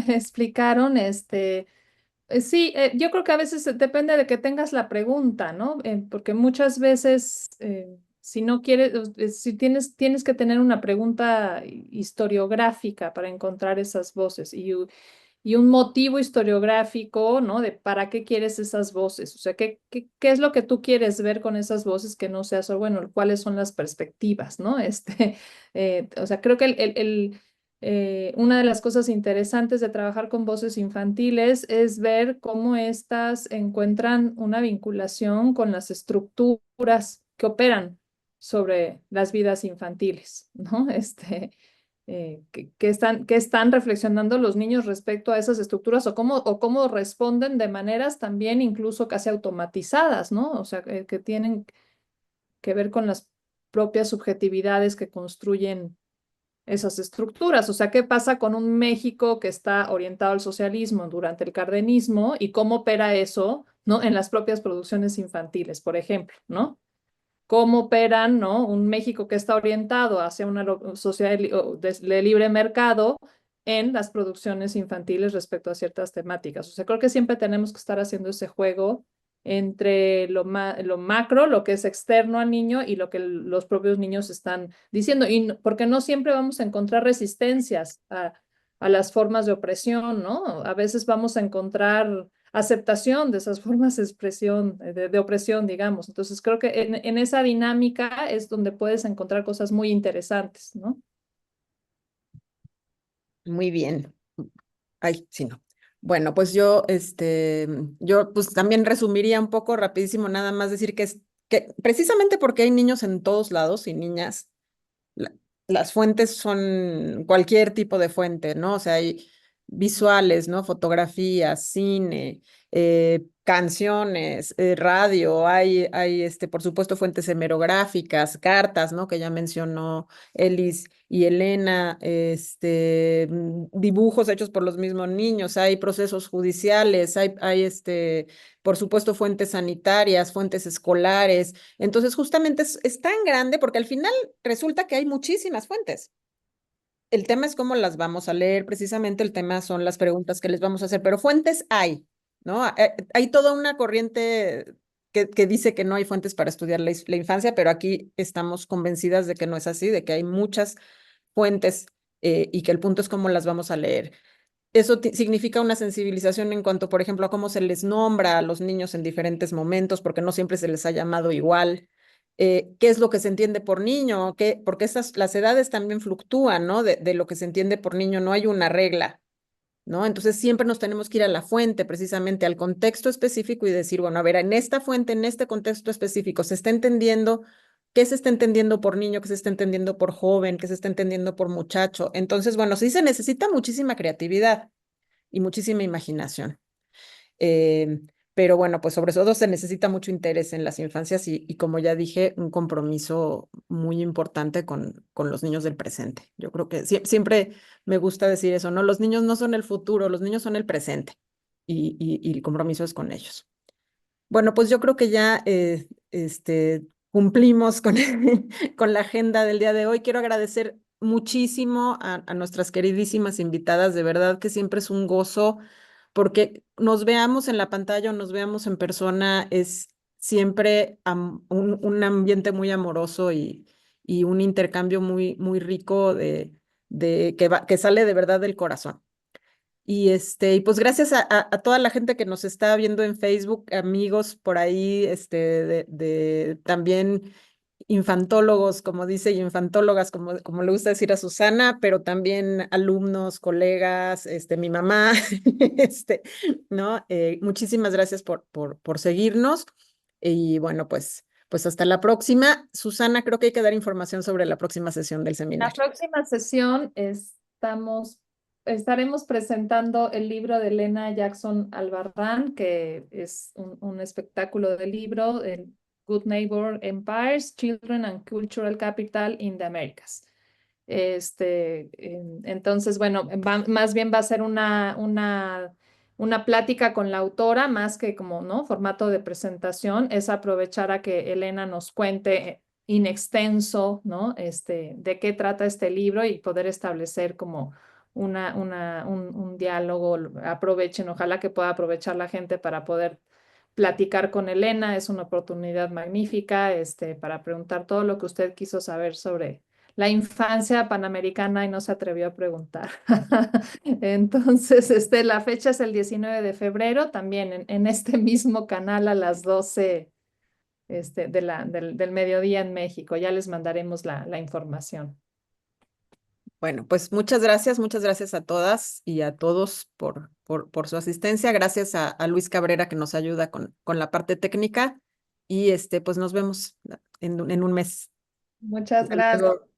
explicaron, sí, yo creo que a veces depende de que tengas la pregunta, ¿no? Porque muchas veces, si no quieres, si tienes que tener una pregunta historiográfica para encontrar esas voces y un motivo historiográfico, ¿no? De para qué quieres esas voces, o sea, qué es lo que tú quieres ver con esas voces que no sea solo, bueno, cuáles son las perspectivas, ¿no? O sea, creo que una de las cosas interesantes de trabajar con voces infantiles es ver cómo éstas encuentran una vinculación con las estructuras que operan sobre las vidas infantiles, ¿no? Que están reflexionando los niños respecto a esas estructuras o cómo responden de maneras también incluso casi automatizadas, ¿no? O sea, que tienen que ver con las propias subjetividades que construyen esas estructuras. O sea, ¿qué pasa con un México que está orientado al socialismo durante el cardenismo y cómo opera eso, ¿no? En las propias producciones infantiles, por ejemplo, ¿no? Cómo operan, ¿no? Un México que está orientado hacia una sociedad de libre mercado en las producciones infantiles respecto a ciertas temáticas. O sea, creo que siempre tenemos que estar haciendo ese juego entre lo macro, lo que es externo al niño y lo que los propios niños están diciendo. Y porque no siempre vamos a encontrar resistencias a las formas de opresión, ¿no? A veces vamos a encontrar aceptación de esas formas de expresión, de opresión, digamos. Entonces creo que en esa dinámica es donde puedes encontrar cosas muy interesantes, ¿no?
Muy bien. Ay, sí, no. Bueno, pues yo pues también resumiría un poco rapidísimo, nada más decir que precisamente porque hay niños en todos lados y niñas, la- las fuentes son cualquier tipo de fuente, ¿no? O sea, hay visuales, ¿no? Fotografías, cine, canciones, radio, por supuesto, fuentes hemerográficas, cartas, ¿no? Que ya mencionó Elis y Elena, dibujos hechos por los mismos niños, hay procesos judiciales, por supuesto, fuentes sanitarias, fuentes escolares. Entonces, justamente es tan grande porque al final resulta que hay muchísimas fuentes. El tema es cómo las vamos a leer, precisamente el tema son las preguntas que les vamos a hacer, pero fuentes hay, ¿no? Hay toda una corriente que dice que no hay fuentes para estudiar la infancia, pero aquí estamos convencidas de que no es así, de que hay muchas fuentes y que el punto es cómo las vamos a leer. Eso significa una sensibilización en cuanto, por ejemplo, a cómo se les nombra a los niños en diferentes momentos, porque no siempre se les ha llamado igual. ¿Qué es lo que se entiende por niño? Porque las edades también fluctúan, ¿no? De lo que se entiende por niño, no hay una regla, ¿no? Entonces siempre nos tenemos que ir a la fuente, precisamente al contexto específico y decir, bueno, a ver, en esta fuente, en este contexto específico, se está entendiendo, ¿qué se está entendiendo por niño? ¿Qué se está entendiendo por joven? ¿Qué se está entendiendo por muchacho? Entonces, bueno, sí se necesita muchísima creatividad y muchísima imaginación. Eh, pero bueno, pues sobre todo se necesita mucho interés en las infancias y como ya dije, un compromiso muy importante con los niños del presente. Yo creo que siempre me gusta decir eso, ¿no? Los niños no son el futuro, los niños son el presente y el compromiso es con ellos. Bueno, pues yo creo que ya cumplimos con, con la agenda del día de hoy. Quiero agradecer muchísimo a nuestras queridísimas invitadas. De verdad que siempre es un gozo porque nos veamos en la pantalla o nos veamos en persona, es siempre un ambiente muy amoroso y un intercambio muy, muy rico que sale de verdad del corazón. Y pues gracias a toda la gente que nos está viendo en Facebook, amigos por ahí, también infantólogos, como dice, y infantólogas, como le gusta decir a Susana, pero también alumnos, colegas, mi mamá, ¿no? Muchísimas gracias por seguirnos. Y bueno, pues hasta la próxima. Susana, creo que hay que dar información sobre la próxima sesión del
La
seminario.
próxima sesión estaremos presentando el libro de Elena Jackson Albarrán, que es un espectáculo de libro, el Good Neighbor Empires, Children and Cultural Capital in the Americas. Entonces, bueno, más bien va a ser una plática con la autora, más que como, ¿no? Formato de presentación, es aprovechar a que Elena nos cuente in extenso, ¿no? De qué trata este libro y poder establecer como un diálogo. Aprovechen, ojalá que pueda aprovechar la gente para poder platicar con Elena. Es una oportunidad magnífica, para preguntar todo lo que usted quiso saber sobre la infancia panamericana y no se atrevió a preguntar. Entonces, la fecha es el 19 de febrero, también en este mismo canal a las 12 del mediodía en México. Ya les mandaremos la información.
Bueno, pues muchas gracias a todas y a todos por su asistencia. Gracias a Luis Cabrera que nos ayuda con la parte técnica y pues nos vemos en un mes.
Muchas
Hasta
gracias.
luego.